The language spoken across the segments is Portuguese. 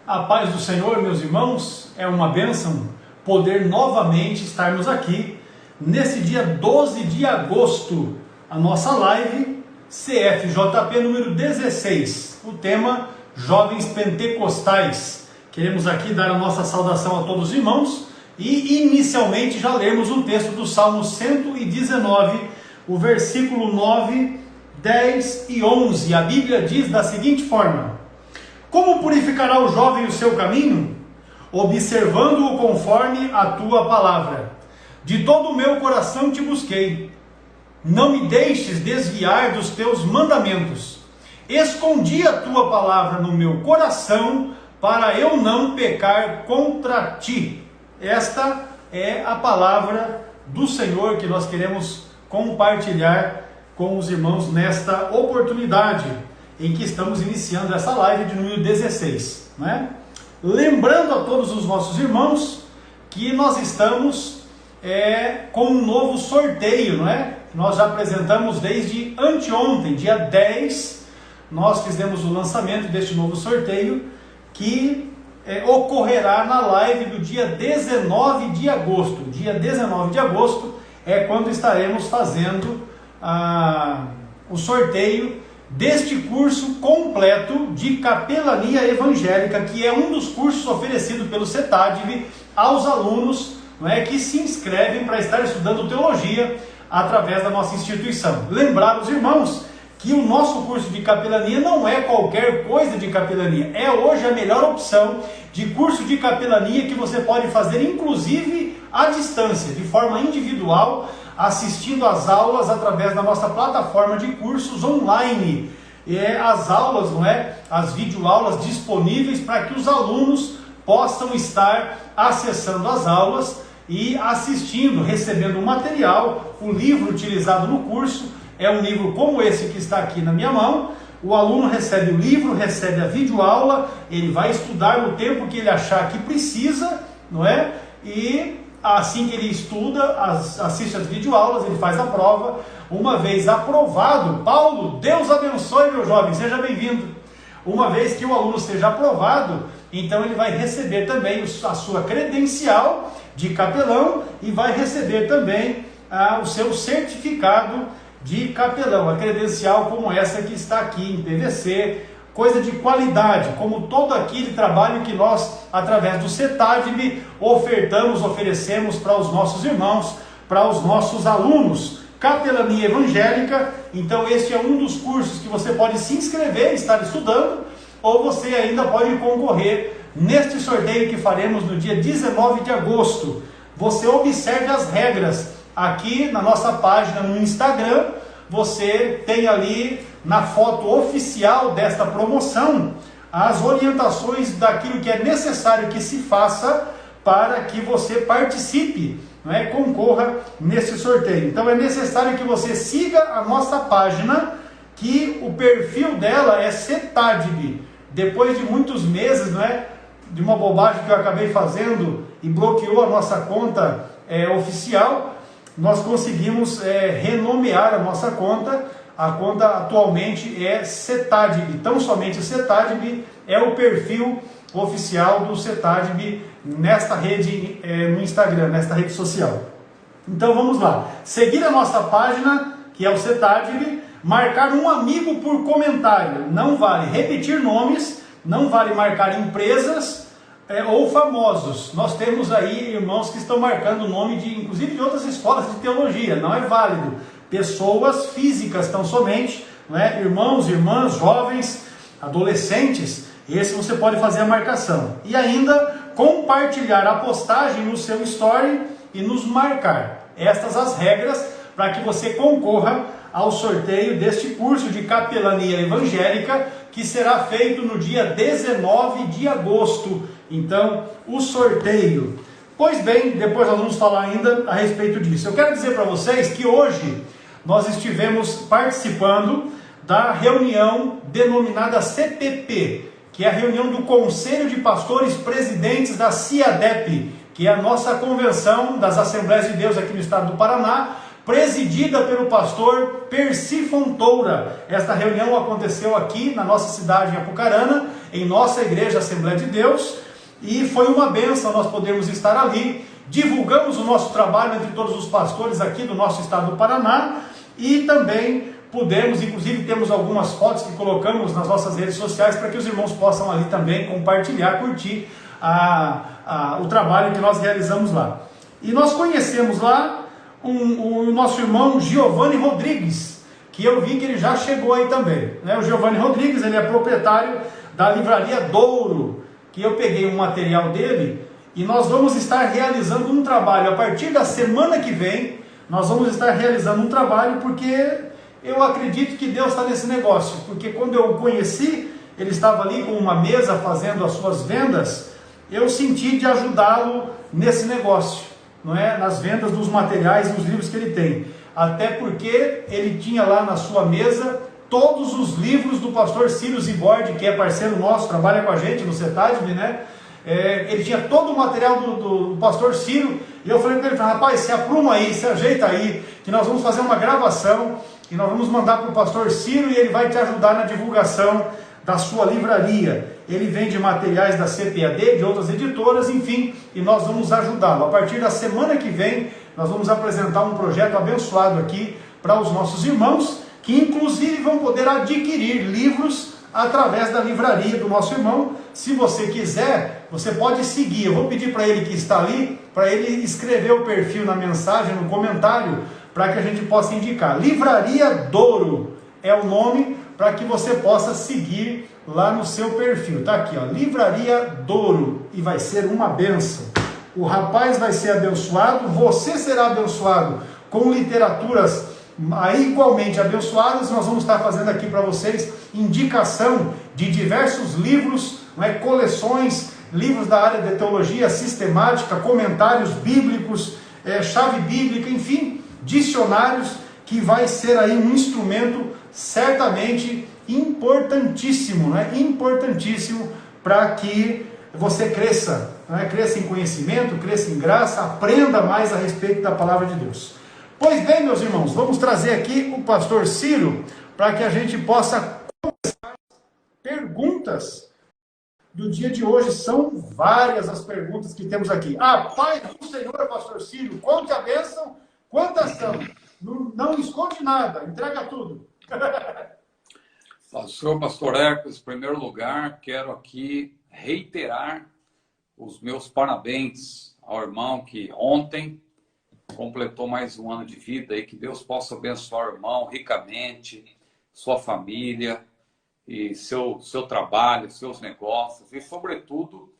A paz do Senhor, meus irmãos, é uma bênção poder novamente estarmos aqui nesse dia 12 de agosto, a nossa live CFJP número 16, o tema Jovens Pentecostais. Queremos aqui dar a nossa saudação a todos os irmãos e inicialmente já lemos o texto do Salmo 119, o versículo 9, 10 e 11. A Bíblia diz da seguinte forma: como purificará o jovem o seu caminho? Observando-o conforme a tua palavra. De todo o meu coração te busquei. Não me deixes desviar dos teus mandamentos. Escondi a tua palavra no meu coração, para eu não pecar contra ti. Esta é a palavra do Senhor que nós queremos compartilhar com os irmãos nesta oportunidade em que estamos iniciando essa live de número 16, né? Lembrando a todos os nossos irmãos que nós estamos com um novo sorteio, não é? Nós já apresentamos desde anteontem, dia 10, nós fizemos o lançamento deste novo sorteio que ocorrerá na live do dia 19 de agosto. Dia 19 de agosto é quando estaremos fazendo o sorteio deste curso completo de capelania evangélica, que é um dos cursos oferecidos pelo CETADV aos alunos, não é, que se inscrevem para estar estudando teologia através da nossa instituição. Lembrar os irmãos que o nosso curso de capelania não é qualquer coisa de capelania, é hoje a melhor opção de curso de capelania que você pode fazer inclusive à distância, de forma individual, assistindo às aulas através da nossa plataforma de cursos online. As aulas, não é? As videoaulas disponíveis para que os alunos possam estar acessando as aulas e assistindo, recebendo o material. O livro utilizado no curso é um livro como esse que está aqui na minha mão. O aluno recebe o livro, recebe a videoaula, ele vai estudar no tempo que ele achar que precisa, não é? E assim que ele estuda, assiste as videoaulas, ele faz a prova. Uma vez aprovado, Paulo, Deus abençoe meu jovem, seja bem-vindo. Uma vez que o aluno seja aprovado, então ele vai receber também a sua credencial de capelão e vai receber também o seu certificado de capelão, a credencial como essa que está aqui em PVC, coisa de qualidade, como todo aquele trabalho que nós, através do CETADV, oferecemos para os nossos irmãos, para os nossos alunos. Capelania evangélica, então este é um dos cursos que você pode se inscrever, estar estudando, ou você ainda pode concorrer neste sorteio que faremos no dia 19 de agosto. Você observe as regras aqui na nossa página no Instagram, você tem ali na foto oficial desta promoção as orientações daquilo que é necessário que se faça para que você participe, não é? Concorra nesse sorteio. Então é necessário que você siga a nossa página, que o perfil dela é CETADV. Depois de muitos meses, não é, de uma bobagem que eu acabei fazendo e bloqueou a nossa conta oficial, nós conseguimos renomear a nossa conta. A conta atualmente é CETADV, tão somente CETADV é o perfil oficial do CETADV nesta rede, no Instagram, nesta rede social. Então vamos lá, seguir a nossa página, que é o CETADV, marcar um amigo por comentário, não vale repetir nomes, não vale marcar empresas ou famosos. Nós temos aí irmãos que estão marcando o nome inclusive de outras escolas de teologia, não é válido. Pessoas físicas tão somente, não é? Irmãos, irmãs, jovens, adolescentes, esse você pode fazer a marcação. E ainda compartilhar a postagem no seu story e nos marcar. Estas as regras para que você concorra ao sorteio deste curso de capelania evangélica que será feito no dia 19 de agosto. Então, o sorteio. Pois bem, depois nós vamos falar ainda a respeito disso. Eu quero dizer para vocês que hoje nós estivemos participando da reunião denominada CPP, que é a reunião do Conselho de Pastores Presidentes da CIADEP, que é a nossa convenção das Assembleias de Deus aqui no estado do Paraná, presidida pelo pastor Percy Fontoura. Esta reunião aconteceu aqui na nossa cidade, em Apucarana, em nossa igreja Assembleia de Deus, e foi uma bênção nós podermos estar ali. Divulgamos o nosso trabalho entre todos os pastores aqui do nosso estado do Paraná, e também pudemos, inclusive temos algumas fotos que colocamos nas nossas redes sociais para que os irmãos possam ali também compartilhar, curtir o trabalho que nós realizamos lá. E nós conhecemos lá o nosso irmão Giovanni Rodrigues, que eu vi que ele já chegou aí também, né? O Giovanni Rodrigues, ele é proprietário da livraria Douro, que eu peguei um material dele, e nós vamos estar realizando um trabalho a partir da semana que vem. Nós vamos estar realizando um trabalho, porque eu acredito que Deus está nesse negócio, porque quando eu o conheci, ele estava ali com uma mesa fazendo as suas vendas, eu senti de ajudá-lo nesse negócio, não é? Nas vendas dos materiais e dos livros que ele tem, até porque ele tinha lá na sua mesa todos os livros do pastor Ciro Zibord, que é parceiro nosso, trabalha com a gente no CETADB, né? Ele tinha todo o material do pastor Ciro, e eu falei para ele, rapaz, se apruma aí, se ajeita aí, que nós vamos fazer uma gravação, e nós vamos mandar para o pastor Ciro, e ele vai te ajudar na divulgação da sua livraria. Ele vende materiais da CPAD, de outras editoras, enfim, e nós vamos ajudá-lo. A partir da semana que vem, nós vamos apresentar um projeto abençoado aqui para os nossos irmãos, que inclusive vão poder adquirir livros através da livraria do nosso irmão. Se você quiser, você pode seguir. Eu vou pedir para ele que está ali, para ele escrever o perfil na mensagem, no comentário, para que a gente possa indicar. Livraria Douro é o nome, para que você possa seguir lá no seu perfil. Tá aqui, ó, Livraria Douro, e vai ser uma bênção. O rapaz vai ser abençoado, você será abençoado com literaturas igualmente abençoadas. Nós vamos estar fazendo aqui para vocês indicação de diversos livros, não é? Coleções, livros da área de teologia sistemática, comentários bíblicos, chave bíblica, enfim, dicionários, que vai ser aí um instrumento certamente importantíssimo, né? Importantíssimo para que você cresça, né? Cresça em conhecimento, cresça em graça, aprenda mais a respeito da palavra de Deus. Pois bem, meus irmãos, vamos trazer aqui o pastor Ciro para que a gente possa começar perguntas do dia de hoje. São várias as perguntas que temos aqui. Paz do Senhor, pastor Ciro, conte a bênção, quantas são? Não esconde nada, entrega tudo. Pastor Hércules, em primeiro lugar, quero aqui reiterar os meus parabéns ao irmão que ontem completou mais um ano de vida, e que Deus possa abençoar o irmão ricamente, sua família, e seu trabalho, seus negócios, e sobretudo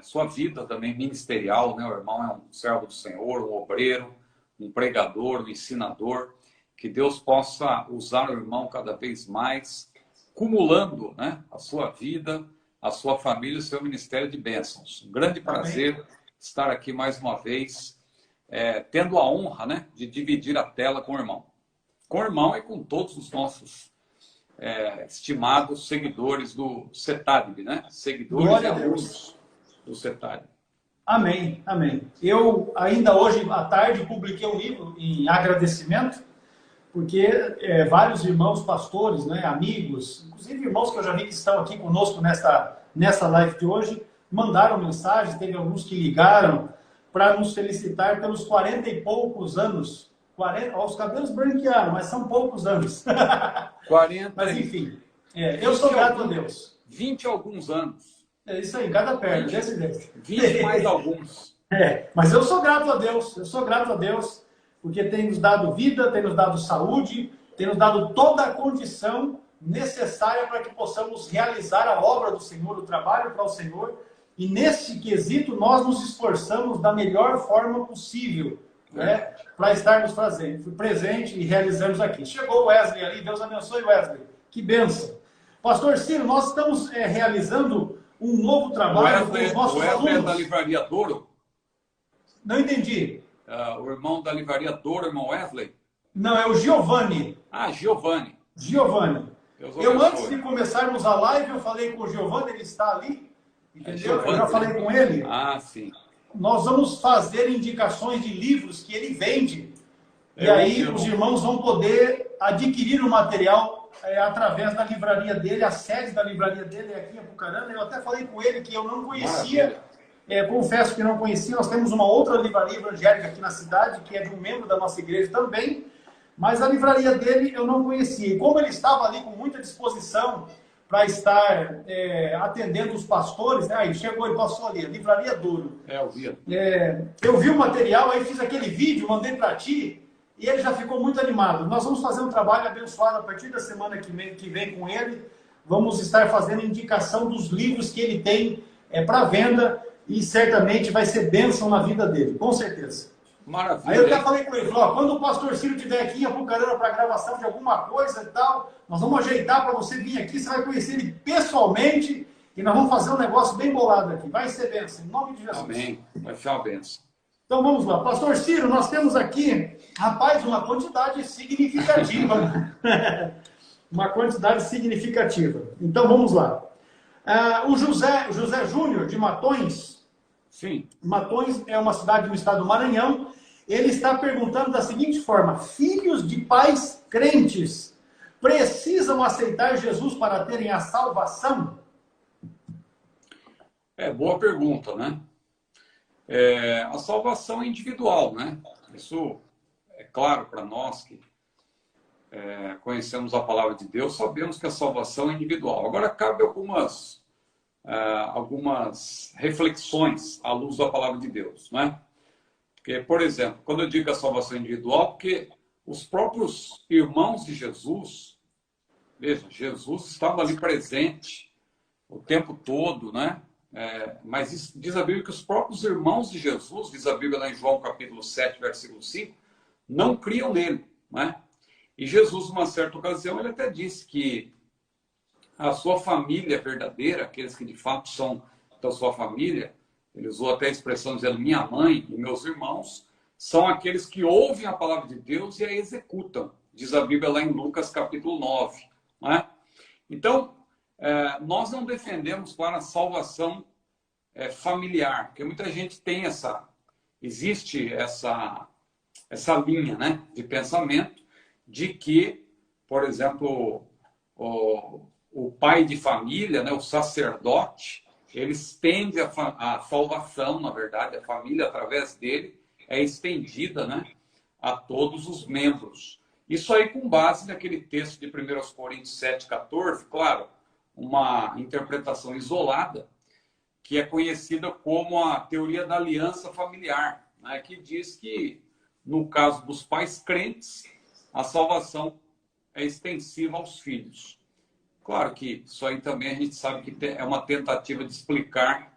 sua vida também ministerial, né? O irmão é um servo do Senhor, um obreiro, um pregador, um ensinador. Que Deus possa usar o irmão cada vez mais, cumulando, né, a sua vida, a sua família, o seu ministério de bênçãos. Um grande prazer estar aqui mais uma vez, tendo a honra, né, de dividir a tela com o irmão. Com o irmão e com todos os nossos estimados seguidores do CETADB, né? Seguidores e alunos do CETADB. Amém, amém. Eu ainda hoje à tarde publiquei um livro em agradecimento, porque vários irmãos pastores, né, amigos, inclusive irmãos que eu já vi que estão aqui conosco nessa live de hoje, mandaram mensagens. Teve alguns que ligaram para nos felicitar pelos 40 e poucos anos. Os cabelos branquearam, mas são poucos anos. 40. Mas enfim, eu sou grato a Deus. 20 e alguns anos. É isso aí, cada perna, desse jeito. 20 mais alguns. Mas eu sou grato a Deus, porque tem nos dado vida, tem nos dado saúde, tem nos dado toda a condição necessária para que possamos realizar a obra do Senhor, o trabalho para o Senhor, e nesse quesito nós nos esforçamos da melhor forma possível, né, para estarmos presente e realizamos aqui. Chegou o Wesley ali, Deus abençoe, Wesley, que bênção. Pastor Ciro, nós estamos realizando um novo trabalho com os nossos alunos. O Wesley é da livraria Douro? Não entendi. O irmão da livraria Douro, irmão Wesley? Não, é o Giovanni. Giovanni. Eu, antes de começarmos a live, eu falei com o Giovanni, ele está ali, entendeu? Eu já falei com ele. Sim. Nós vamos fazer indicações de livros que ele vende. E aí os irmãos vão poder adquirir o material através da livraria dele. A sede da livraria dele é aqui em Apucarana. Eu até falei com ele que eu não conhecia, confesso que não conhecia. Nós temos uma outra livraria evangélica aqui na cidade, que é de um membro da nossa igreja também, mas a livraria dele eu não conhecia. E como ele estava ali com muita disposição para estar atendendo os pastores, né? Aí chegou e passou ali, a Livraria Douro. Eu vi. Eu vi o material, aí fiz aquele vídeo, mandei para ti, e ele já ficou muito animado. Nós vamos fazer um trabalho abençoado a partir da semana que vem com ele. Vamos estar fazendo indicação dos livros que ele tem para venda, e certamente vai ser bênção na vida dele, com certeza. Maravilha. Aí eu até falei com ele, falou, quando o pastor Ciro estiver aqui em Apucarana para gravação de alguma coisa e tal, nós vamos ajeitar para você vir aqui, você vai conhecer ele pessoalmente, e nós vamos fazer um negócio bem bolado aqui. Vai ser bênção, em nome de Jesus. Amém. Vai ser uma bênção. Então vamos lá. Pastor Ciro, nós temos aqui, rapaz, uma quantidade significativa. Uma quantidade significativa. Então vamos lá. O José Júnior, de Matões. Sim. Matões é uma cidade no estado do Maranhão. Ele está perguntando da seguinte forma: filhos de pais crentes precisam aceitar Jesus para terem a salvação? Boa pergunta, né? A salvação é individual, né? Isso é claro para nós que conhecemos a palavra de Deus, sabemos que a salvação é individual. Agora, cabe algumas reflexões à luz da palavra de Deus, né? Porque, por exemplo, quando eu digo que a salvação é individual, porque os próprios irmãos de Jesus, veja, Jesus estava ali presente o tempo todo, né? Mas diz a Bíblia que os próprios irmãos de Jesus, diz a Bíblia lá em João capítulo 7, versículo 5, não criam nele, né? E Jesus, numa certa ocasião, ele até disse que a sua família verdadeira, aqueles que de fato são da sua família, ele usou até a expressão dizendo minha mãe e meus irmãos, são aqueles que ouvem a palavra de Deus e a executam, diz a Bíblia lá em Lucas capítulo 9, né? Então, nós não defendemos para a salvação familiar, porque muita gente tem existe essa linha, né, de pensamento de que, por exemplo, o pai de família, né, o sacerdote, ele estende a salvação, na verdade, a família através dele é estendida, né, a todos os membros. Isso aí com base naquele texto de 1 Coríntios 7,14, claro, uma interpretação isolada, que é conhecida como a teoria da aliança familiar, né, que diz que, no caso dos pais crentes, a salvação é extensiva aos filhos. Claro que isso aí também a gente sabe que é uma tentativa de explicar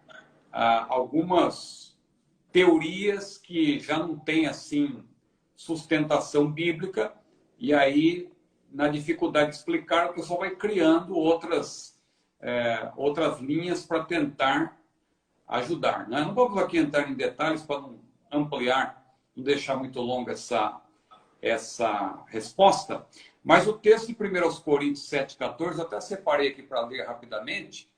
algumas teorias que já não têm, assim, sustentação bíblica, e aí, na dificuldade de explicar, o pessoal vai criando outras linhas para tentar ajudar, né? Não vamos aqui entrar em detalhes para não ampliar, não deixar muito longa essa resposta, mas o texto de 1 Coríntios 7,14, até separei aqui para ler rapidamente,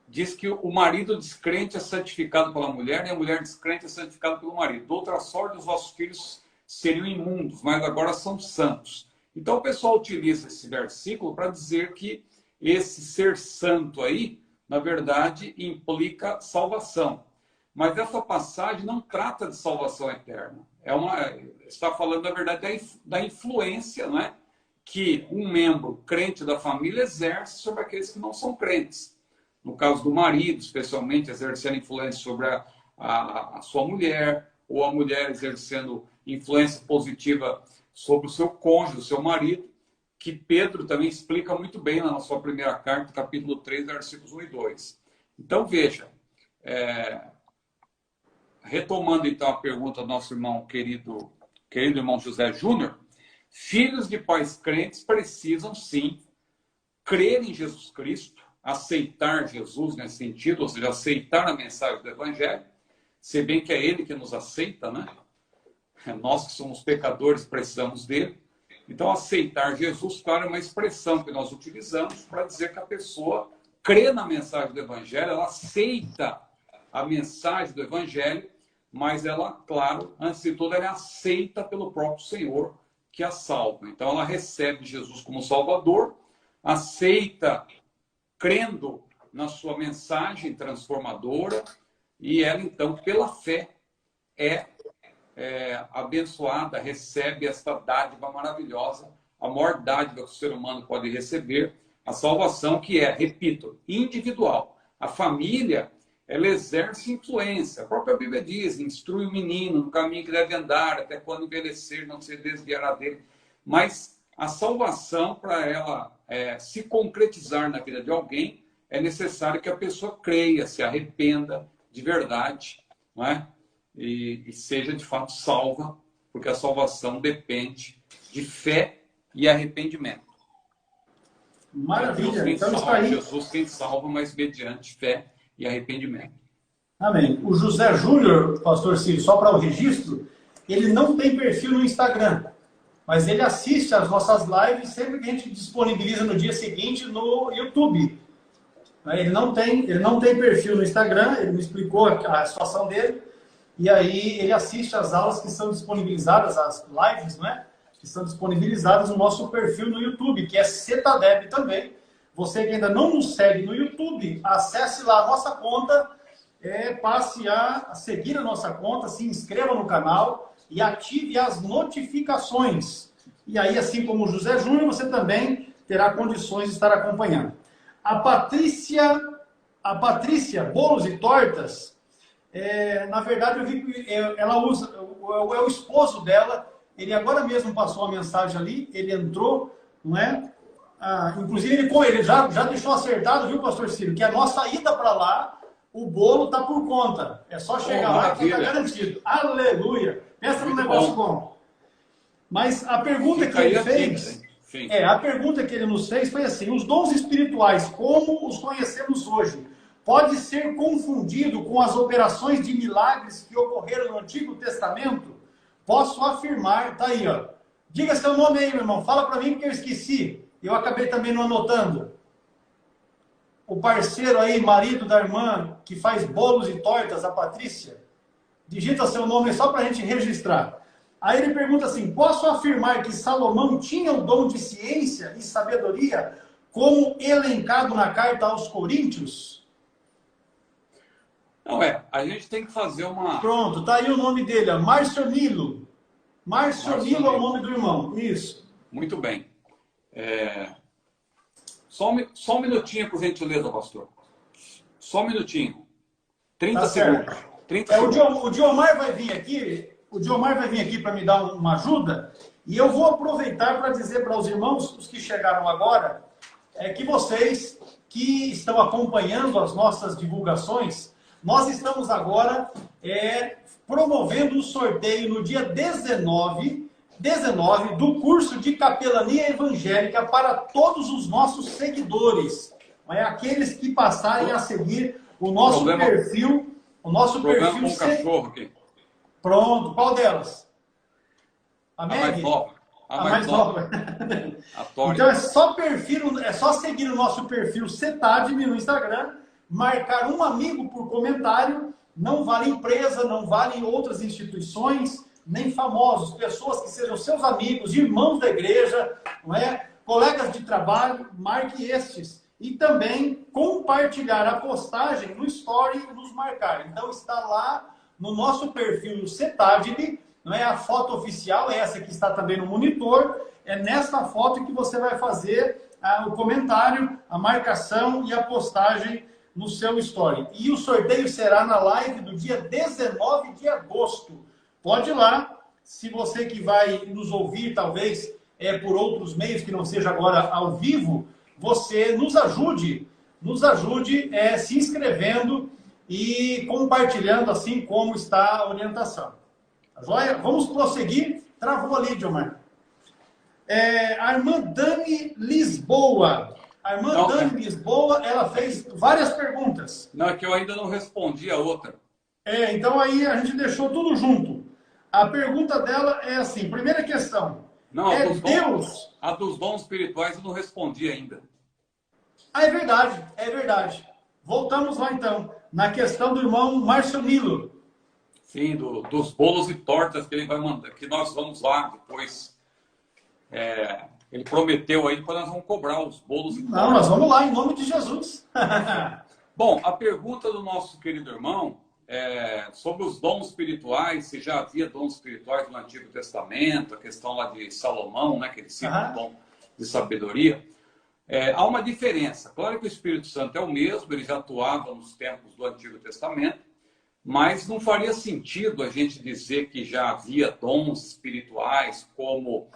diz que o marido descrente é santificado pela mulher e a mulher descrente é santificada pelo marido. De outra sorte, os vossos filhos seriam imundos, mas agora são santos. Então o pessoal utiliza esse versículo para dizer que esse ser santo aí, na verdade, implica salvação. Mas essa passagem não trata de salvação eterna. Está falando, na verdade, da influência, né, que um membro crente da família exerce sobre aqueles que não são crentes. No caso do marido, especialmente, exercendo influência sobre a sua mulher, ou a mulher exercendo influência positiva sobre o seu cônjuge, o seu marido, que Pedro também explica muito bem na sua primeira carta, capítulo 3, versículos 1 e 2. Então, veja, retomando então a pergunta do nosso irmão querido irmão José Júnior, filhos de pais crentes precisam sim crer em Jesus Cristo, aceitar Jesus nesse sentido, ou seja, aceitar a mensagem do Evangelho, se bem que é Ele que nos aceita, né? Nós que somos pecadores precisamos dele. Então, aceitar Jesus, claro, é uma expressão que nós utilizamos para dizer que a pessoa crê na mensagem do Evangelho, ela aceita a mensagem do Evangelho, mas ela, claro, antes de tudo, ela é aceita pelo próprio Senhor que a salva. Então, ela recebe Jesus como Salvador, aceita crendo na sua mensagem transformadora, e ela, então, pela fé, é abençoada, recebe esta dádiva maravilhosa, a maior dádiva que o ser humano pode receber, a salvação, que é, repito, individual. A família, ela exerce influência. A própria Bíblia diz: instrui o menino no caminho que deve andar, até quando envelhecer não se desviará dele. Mas a salvação, para ela se concretizar na vida de alguém, é necessário que a pessoa creia, se arrependa de verdade, não é? E seja de fato salva, porque a salvação depende de fé e arrependimento. Maravilha, então está aí. Jesus quem salva, mas mediante fé e arrependimento. Amém. O José Júnior, pastor Círio, só para o registro, ele não tem perfil no Instagram, mas ele assiste às nossas lives sempre que a gente disponibiliza no dia seguinte no YouTube. Ele não tem perfil no Instagram, ele me explicou a situação dele, e aí ele assiste às aulas que são disponibilizadas, as lives, né? Que são disponibilizadas no nosso perfil no YouTube, que é Cetadeb também. Você que ainda não nos segue no YouTube, acesse lá a nossa conta, passe a seguir a nossa conta, se inscreva no canal e ative as notificações. E aí, assim como o José Júnior, você também terá condições de estar acompanhando. A Patrícia Bolos e Tortas, na verdade eu vi que ela usa, é o esposo dela, ele agora mesmo passou a mensagem ali, ele entrou, não é? Inclusive ele já deixou acertado, viu, pastor Ciro, que a nossa ida para lá, o bolo está por conta. É só chegar lá que está garantido. Aleluia! Pensa num negócio bom. Mas a pergunta que ele fez... a pergunta que ele nos fez foi assim: os dons espirituais, como os conhecemos hoje, pode ser confundido com as operações de milagres que ocorreram no Antigo Testamento? Posso afirmar, tá aí, ó. Diga seu nome aí, meu irmão. Fala para mim porque eu esqueci. Eu acabei também não anotando. O parceiro aí, marido da irmã, que faz bolos e tortas, a Patrícia. Digita seu nome só para a gente registrar. Aí ele pergunta assim: posso afirmar que Salomão tinha o dom de ciência e sabedoria, como elencado na carta aos Coríntios? Não, a gente tem que fazer uma... Pronto, tá aí o nome dele, Márcio Nilo. Márcio Nilo é o nome do irmão, isso. Muito bem. Só um minutinho, por gentileza, pastor. Só um minutinho. 30 segundos. 30 segundos. O Diomar vai vir aqui... O Diomar vai vir aqui para me dar uma ajuda, e eu vou aproveitar para dizer para os irmãos, os que chegaram agora, que vocês que estão acompanhando as nossas divulgações, nós estamos agora promovendo um sorteio no dia 19 do curso de capelania evangélica para todos os nossos seguidores. Aqueles que passarem a seguir o nosso perfil. O nosso problema perfil com o cachorro aqui. Pronto, qual delas? A mais nova. A mais nova. Então é só seguir o nosso perfil Cetadeb no Instagram, marcar um amigo por comentário, não vale empresa, não vale outras instituições, nem famosos, pessoas que sejam seus amigos, irmãos da igreja, não é? Colegas de trabalho, marque estes. E também compartilhar a postagem no story e nos marcar. Então está lá no nosso perfil no Cetadeb, não é? A foto oficial, essa que está também no monitor, é nesta foto que você vai fazer o comentário, a marcação e a postagem no seu story. E o sorteio será na live do dia 19 de agosto. Pode ir lá, se você que vai nos ouvir, talvez, por outros meios, que não seja agora ao vivo, você nos ajude se inscrevendo e compartilhando, assim como está a orientação. Tá joia? Vamos prosseguir. Travou ali, Diomar. A irmã Dani Lisboa. A irmã Dani Lisboa, ela fez várias perguntas. Não, é que eu ainda não respondi a outra. Então aí a gente deixou tudo junto. A pergunta dela é assim, primeira questão. Não, Deus... A dos dons espirituais eu não respondi ainda. É verdade. Voltamos lá então, na questão do irmão Márcio Nilo. Sim, dos bolos e tortas que ele vai mandar, que nós vamos lá depois Ele prometeu aí, depois nós vamos cobrar os bolos e Não, nós vamos lá, em nome de Jesus. Bom, a pergunta do nosso querido irmão é sobre os dons espirituais, se já havia dons espirituais no Antigo Testamento, a questão lá de Salomão, né, que ele cita o dom de sabedoria. Há uma diferença. Claro que o Espírito Santo é o mesmo, ele já atuava nos tempos do Antigo Testamento, mas não faria sentido a gente dizer que já havia dons espirituais, como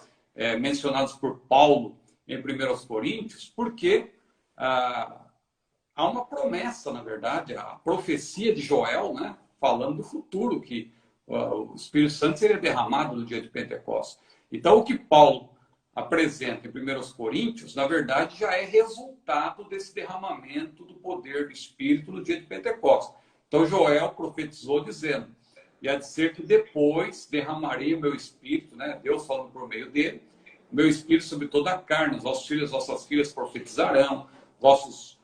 mencionados por Paulo em 1 Coríntios, porque há uma promessa, na verdade, a profecia de Joel, né, falando do futuro, que o Espírito Santo seria derramado no dia de Pentecostes. Então, o que Paulo apresenta em 1 Coríntios, na verdade, já é resultado desse derramamento do poder do Espírito no dia de Pentecostes. Então, Joel profetizou dizendo, e há de ser que depois derramarei o meu Espírito, né, Deus falando por meio dele, o meu Espírito sobre toda a carne, os vossos filhos e vossas filhas profetizarão, vossos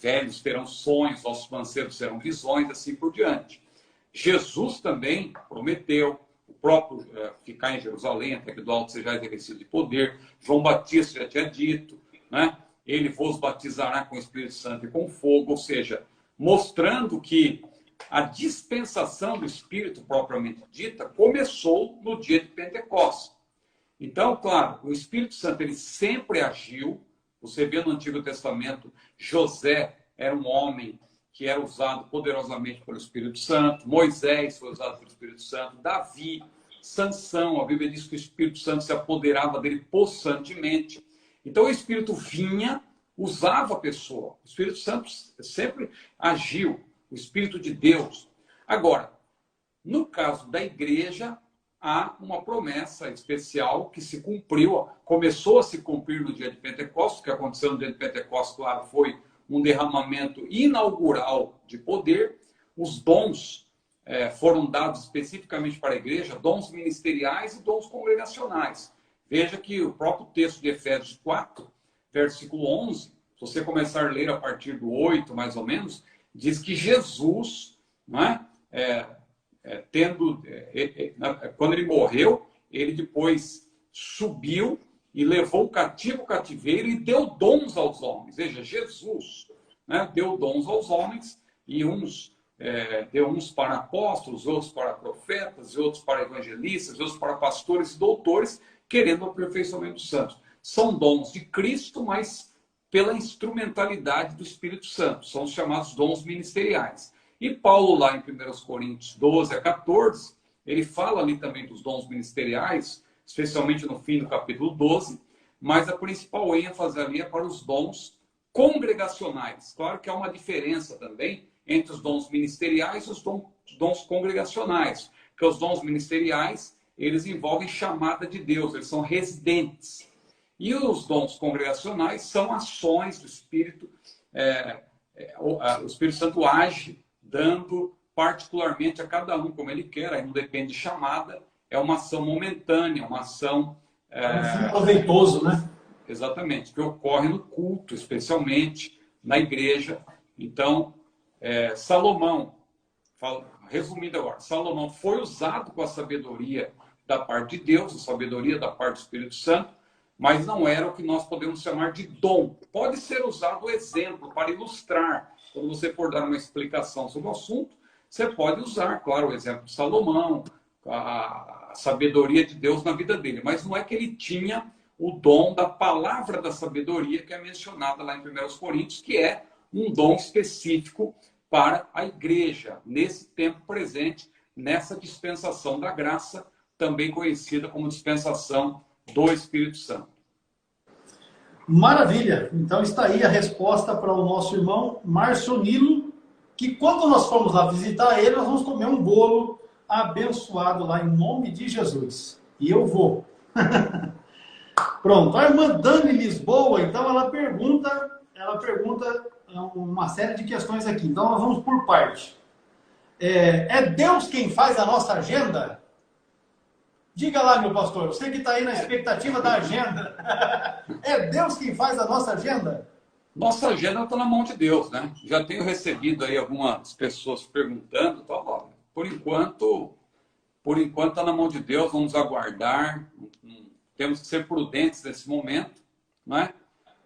velhos terão sonhos, vossos mancebos terão visões, assim por diante. Jesus também prometeu, o próprio ficar em Jerusalém, até que do alto sejais revestido de poder. João Batista já tinha dito, né? Ele vos batizará com o Espírito Santo e com fogo, ou seja, mostrando que a dispensação do Espírito propriamente dita começou no dia de Pentecostes. Então, claro, o Espírito Santo ele sempre agiu. Você vê no Antigo Testamento, José era um homem que era usado poderosamente pelo Espírito Santo, Moisés foi usado pelo Espírito Santo, Davi, Sansão, a Bíblia diz que o Espírito Santo se apoderava dele possantemente. Então o Espírito vinha, usava a pessoa. O Espírito Santo sempre agiu, o Espírito de Deus. Agora, no caso da igreja, há uma promessa especial que se cumpriu, começou a se cumprir no dia de Pentecostes. O que aconteceu no dia de Pentecostes, claro, foi um derramamento inaugural de poder. Os dons foram dados especificamente para a igreja, dons ministeriais e dons congregacionais. Veja que o próprio texto de Efésios 4, versículo 11, se você começar a ler a partir do 8, mais ou menos, diz que Jesus, não é? Quando ele morreu, ele depois subiu e levou o cativo o cativeiro e deu dons aos homens. Veja, Jesus, né, deu dons aos homens e deu uns para apóstolos, outros para profetas, outros para evangelistas, outros para pastores e doutores, querendo o aperfeiçoamento dos santos. São dons de Cristo, mas pela instrumentalidade do Espírito Santo. São os chamados dons ministeriais. E Paulo, lá em 1 Coríntios 12 a 14, ele fala ali também dos dons ministeriais, especialmente no fim do capítulo 12, mas a principal ênfase ali é para os dons congregacionais. Claro que há uma diferença também entre os dons ministeriais e os dons congregacionais, porque os dons ministeriais, eles envolvem chamada de Deus, eles são residentes. E os dons congregacionais são ações do Espírito, o Espírito Santo age dando particularmente a cada um como ele quer, aí não depende de chamada, é uma ação momentânea, uma ação... proveitoso, né? Exatamente, que ocorre no culto, especialmente na igreja. Então, Salomão, resumindo agora, Salomão foi usado com a sabedoria da parte de Deus, a sabedoria da parte do Espírito Santo, mas não era o que nós podemos chamar de dom. Pode ser usado o exemplo para ilustrar. Quando você for dar uma explicação sobre o assunto, você pode usar, claro, o exemplo de Salomão, a sabedoria de Deus na vida dele. Mas não é que ele tinha o dom da palavra da sabedoria, que é mencionada lá em 1 Coríntios, que é um dom específico para a igreja, nesse tempo presente, nessa dispensação da graça, também conhecida como dispensação do Espírito Santo. Maravilha! Então está aí a resposta para o nosso irmão Márcio Nilo, que quando nós formos lá visitar ele, nós vamos comer um bolo abençoado lá em nome de Jesus. E eu vou. Pronto. A irmã Dani Lisboa, então, ela pergunta uma série de questões aqui. Então nós vamos por parte. É Deus quem faz a nossa agenda? Diga lá, meu pastor, você que está aí na expectativa da agenda. É Deus quem faz a nossa agenda? Nossa agenda está na mão de Deus, né? Já tenho recebido aí algumas pessoas perguntando, tá, ó, por enquanto está na mão de Deus, vamos aguardar, não temos que ser prudentes nesse momento, não é?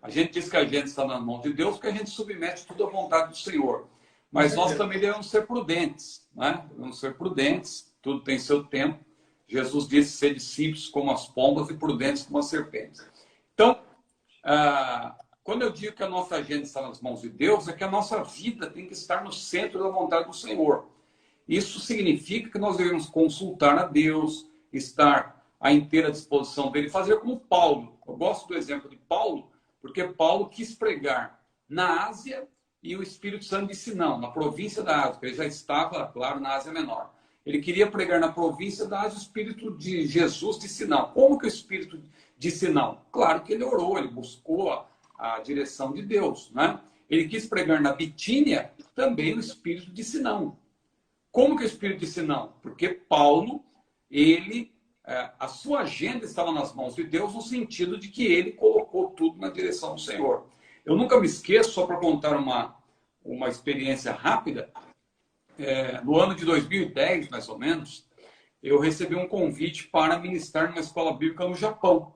A gente diz que a gente está nas mãos de Deus porque a gente submete tudo à vontade do Senhor. Mas nós também devemos ser prudentes, né? Devemos ser prudentes, tudo tem seu tempo. Jesus disse ser simples como as pombas e prudentes como as serpentes. Então, quando eu digo que a nossa agenda está nas mãos de Deus, é que a nossa vida tem que estar no centro da vontade do Senhor. Isso significa que nós devemos consultar a Deus, estar à inteira disposição dele, fazer como Paulo. Eu gosto do exemplo de Paulo, porque Paulo quis pregar na Ásia e o Espírito Santo disse não, na província da Ásia, porque ele já estava, claro, na Ásia Menor. Ele queria pregar na província da Ásia, o Espírito de Jesus disse não. Como que o Espírito disse não? Claro que ele orou, ele buscou a direção de Deus, né? Ele quis pregar na Bitínia, também o Espírito disse não. Como que o Espírito disse não? Porque Paulo, a sua agenda estava nas mãos de Deus, no sentido de que ele colocou tudo na direção do Senhor. Eu nunca me esqueço, só para contar uma experiência rápida, no ano de 2010, mais ou menos, eu recebi um convite para ministrar numa escola bíblica no Japão.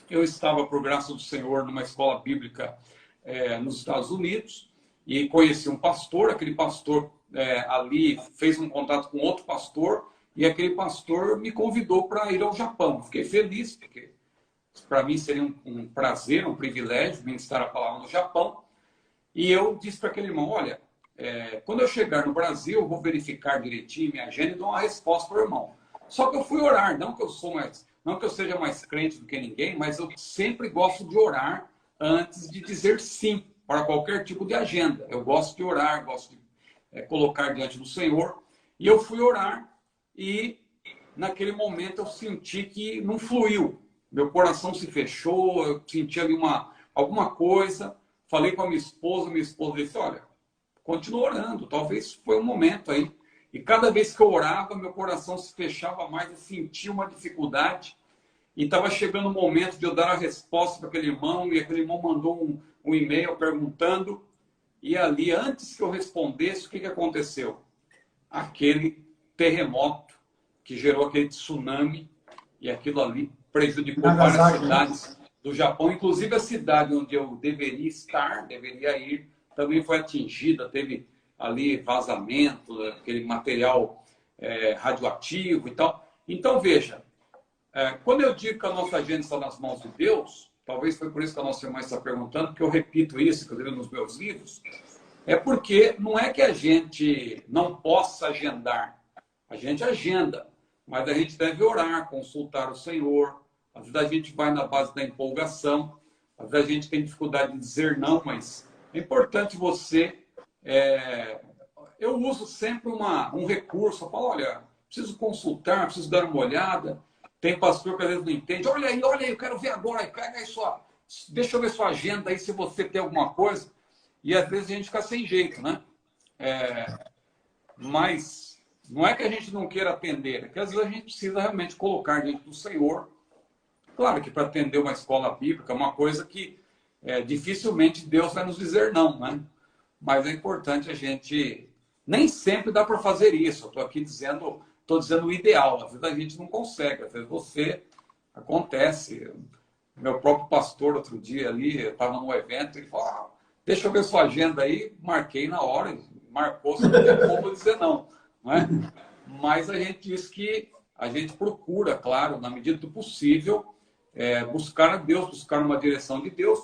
Eu estava, por graça do Senhor, numa escola bíblica nos Estados Unidos e conheci um pastor. Aquele pastor ali fez um contato com outro pastor e aquele pastor me convidou para ir ao Japão. Fiquei feliz, porque para mim seria um prazer, um privilégio ministrar a palavra no Japão. E eu disse para aquele irmão, olha, quando eu chegar no Brasil, eu vou verificar direitinho minha agenda e dou uma resposta para o irmão. Só que eu fui orar, não que eu seja mais crente do que ninguém, mas eu sempre gosto de orar antes de dizer sim para qualquer tipo de agenda. Eu gosto de orar, gosto de colocar diante do Senhor. E eu fui orar e naquele momento eu senti que não fluiu. Meu coração se fechou, eu senti ali alguma coisa. Falei com a minha esposa disse, olha, continua orando, talvez foi um momento aí. E cada vez que eu orava, meu coração se fechava mais, eu sentia uma dificuldade. E estava chegando o momento de eu dar a resposta para aquele irmão, e aquele irmão mandou um e-mail perguntando. E ali, antes que eu respondesse, o que aconteceu? Aquele terremoto que gerou aquele tsunami, e aquilo ali prejudicou várias cidades do Japão, inclusive a cidade onde eu deveria ir, também foi atingida, teve ali vazamento, aquele material radioativo e tal. Então, veja, quando eu digo que a nossa agenda está nas mãos de Deus, talvez foi por isso que a nossa irmã está perguntando, porque eu repito isso, inclusive nos meus livros, é porque não é que a gente não possa agendar, a gente agenda, mas a gente deve orar, consultar o Senhor. Às vezes a gente vai na base da empolgação, às vezes a gente tem dificuldade de dizer não, mas é importante você... eu uso sempre um recurso, eu falo, olha, preciso consultar, preciso dar uma olhada. Tem pastor que às vezes não entende, olha aí, eu quero ver agora, pega aí deixa eu ver sua agenda aí, se você tem alguma coisa. E às vezes a gente fica sem jeito, né? Mas não é que a gente não queira atender, é que às vezes a gente precisa realmente colocar diante do Senhor. Claro que para atender uma escola bíblica é uma coisa que dificilmente Deus vai nos dizer não, né? Mas é importante a gente... Nem sempre dá para fazer isso. Eu estou aqui dizendo o ideal. Às vezes a gente não consegue. Às vezes acontece. Meu próprio pastor, outro dia ali, eu estava num evento, ele falou, deixa eu ver sua agenda aí. Marquei na hora. Marcou, você não tem como dizer não. Não é? Mas a gente diz que a gente procura, claro, na medida do possível, buscar a Deus, buscar uma direção de Deus.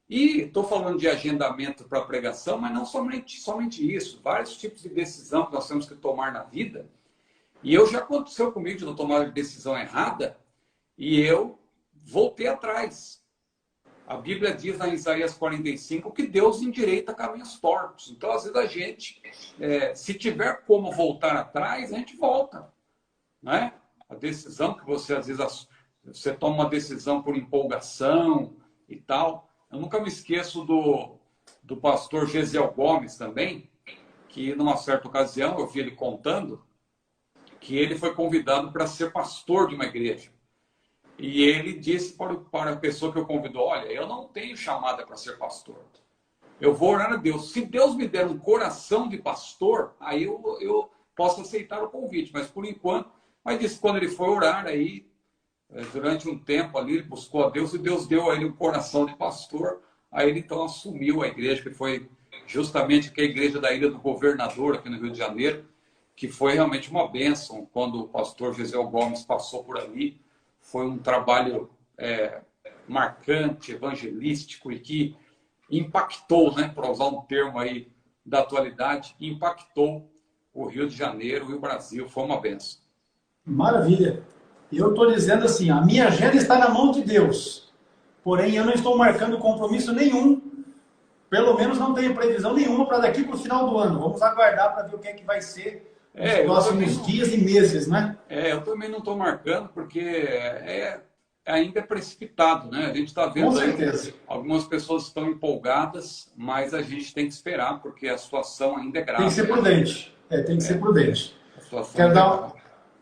E estou falando de agendamento para pregação, mas não somente isso. Vários tipos de decisão que nós temos que tomar na vida. E já aconteceu comigo de não tomar decisão errada e eu voltei atrás. A Bíblia diz em Isaías 45 que Deus endireita caminhos tortos. Então, às vezes, a gente, se tiver como voltar atrás, a gente volta. Não é? A decisão que você, às vezes, você toma uma decisão por empolgação e tal. Eu nunca me esqueço do pastor Gesiel Gomes também, que numa certa ocasião eu vi ele contando que ele foi convidado para ser pastor de uma igreja. E ele disse para a pessoa que o convidou, olha, eu não tenho chamada para ser pastor. Eu vou orar a Deus. Se Deus me der um coração de pastor, aí eu posso aceitar o convite. Mas por enquanto, mas disse que quando ele foi orar, aí Durante um tempo ali, ele buscou a Deus e Deus deu a ele um coração de pastor. Aí ele então assumiu a igreja, que foi justamente a igreja da Ilha do Governador, aqui no Rio de Janeiro, que foi realmente uma bênção quando o pastor Gisel Gomes passou por ali. Foi um trabalho marcante, evangelístico e que impactou, né, para usar um termo aí da atualidade, impactou o Rio de Janeiro e o Brasil. Foi uma bênção. Maravilha. Eu estou dizendo assim, a minha agenda está na mão de Deus. Porém, eu não estou marcando compromisso nenhum. Pelo menos não tenho previsão nenhuma para daqui para o final do ano. Vamos aguardar para ver o que é que vai ser nos próximos dias e meses, né? Eu também não estou marcando, porque ainda é precipitado, né? A gente está vendo com certeza. Aí, algumas pessoas estão empolgadas, mas a gente tem que esperar, porque a situação ainda é grave. Tem que ser prudente. Tem que ser prudente. Quero dar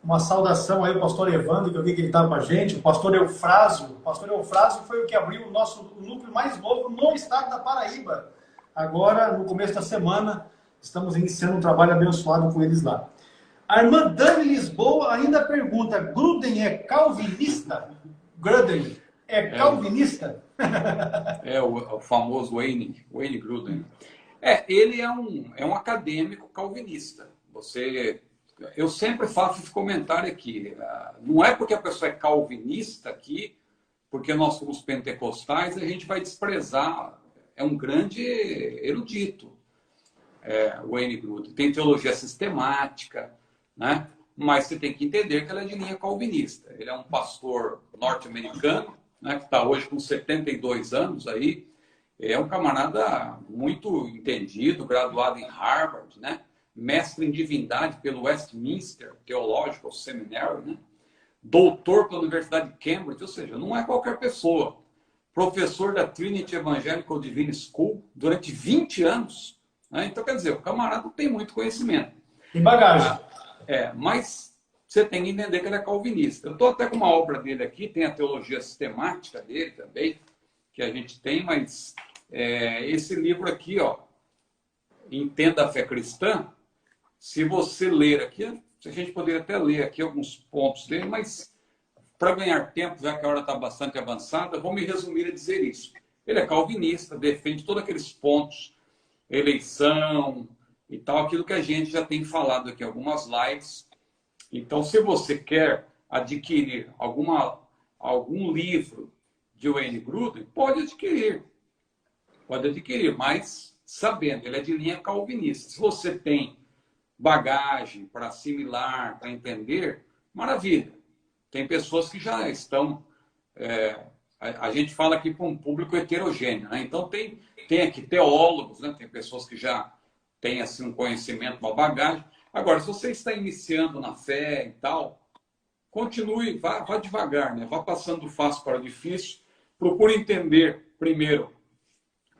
uma saudação aí ao pastor Evandro, que eu vi que ele estava com a gente, o pastor Eufrásio. O pastor Eufrásio foi o que abriu o núcleo mais novo no estado da Paraíba. Agora, no começo da semana, estamos iniciando um trabalho abençoado com eles lá. A irmã Dani Lisboa ainda pergunta, Gruden é calvinista? Gruden é calvinista? O famoso Wayne Gruden. Ele é um acadêmico calvinista. Eu sempre faço esse comentário aqui. Não é porque a pessoa é calvinista aqui, porque nós somos pentecostais, a gente vai desprezar. É um grande erudito, o Wayne Gruden. Tem teologia sistemática, né? Mas você tem que entender que ele é de linha calvinista. Ele é um pastor norte-americano, né, que está hoje com 72 anos aí. É um camarada muito entendido, graduado em Harvard, né? Mestre em divindade pelo Westminster Theological Seminary, né? Doutor pela Universidade de Cambridge, ou seja, não é qualquer pessoa. Professor da Trinity Evangelical Divine School durante 20 anos. Né? Então, quer dizer, o camarada tem muito conhecimento. Tem bagagem. Mas você tem que entender que ele é calvinista. Eu estou até com uma obra dele aqui, tem a teologia sistemática dele também, que a gente tem, mas esse livro aqui, ó, Entenda a Fé Cristã, se você ler aqui, a gente poderia até ler aqui alguns pontos dele, mas para ganhar tempo, já que a hora está bastante avançada, vou me resumir a dizer isso. Ele é calvinista, defende todos aqueles pontos, eleição e tal, aquilo que a gente já tem falado aqui em algumas lives. Então, se você quer adquirir algum livro de Wayne Gruden, pode adquirir, mas sabendo, ele é de linha calvinista. Se você tem bagagem para assimilar, para entender, maravilha. Tem pessoas que já estão... a gente fala aqui para um público heterogêneo, né? Então, tem aqui teólogos, né? Tem pessoas que já têm assim, um conhecimento, uma bagagem. Agora, se você está iniciando na fé e tal, continue, vá devagar, né? Vá passando do fácil para o difícil. Procure entender, primeiro,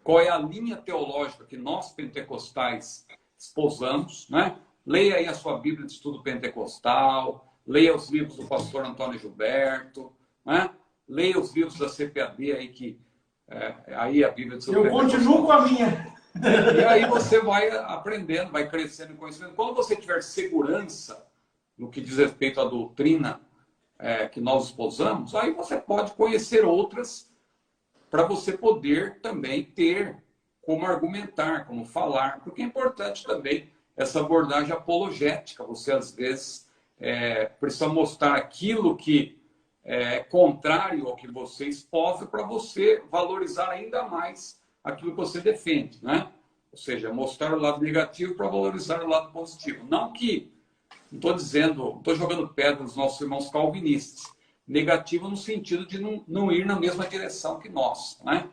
qual é a linha teológica que nós pentecostais esposamos, né? Leia aí a sua Bíblia de Estudo Pentecostal, leia os livros do pastor Antônio Gilberto, né? Leia os livros da CPAD aí, que aí a Bíblia de Estudo Pentecostal. Eu continuo com a minha. E aí você vai aprendendo, vai crescendo em conhecimento. Quando você tiver segurança no que diz respeito à doutrina que nós esposamos, aí você pode conhecer outras para você poder também ter como argumentar, como falar, porque é importante também essa abordagem apologética. Você, às vezes, precisa mostrar aquilo que é contrário ao que você esposa para você valorizar ainda mais aquilo que você defende, né? Ou seja, mostrar o lado negativo para valorizar o lado positivo. Não estou dizendo, não estou jogando pedra nos nossos irmãos calvinistas. Negativo no sentido de não ir na mesma direção que nós, né?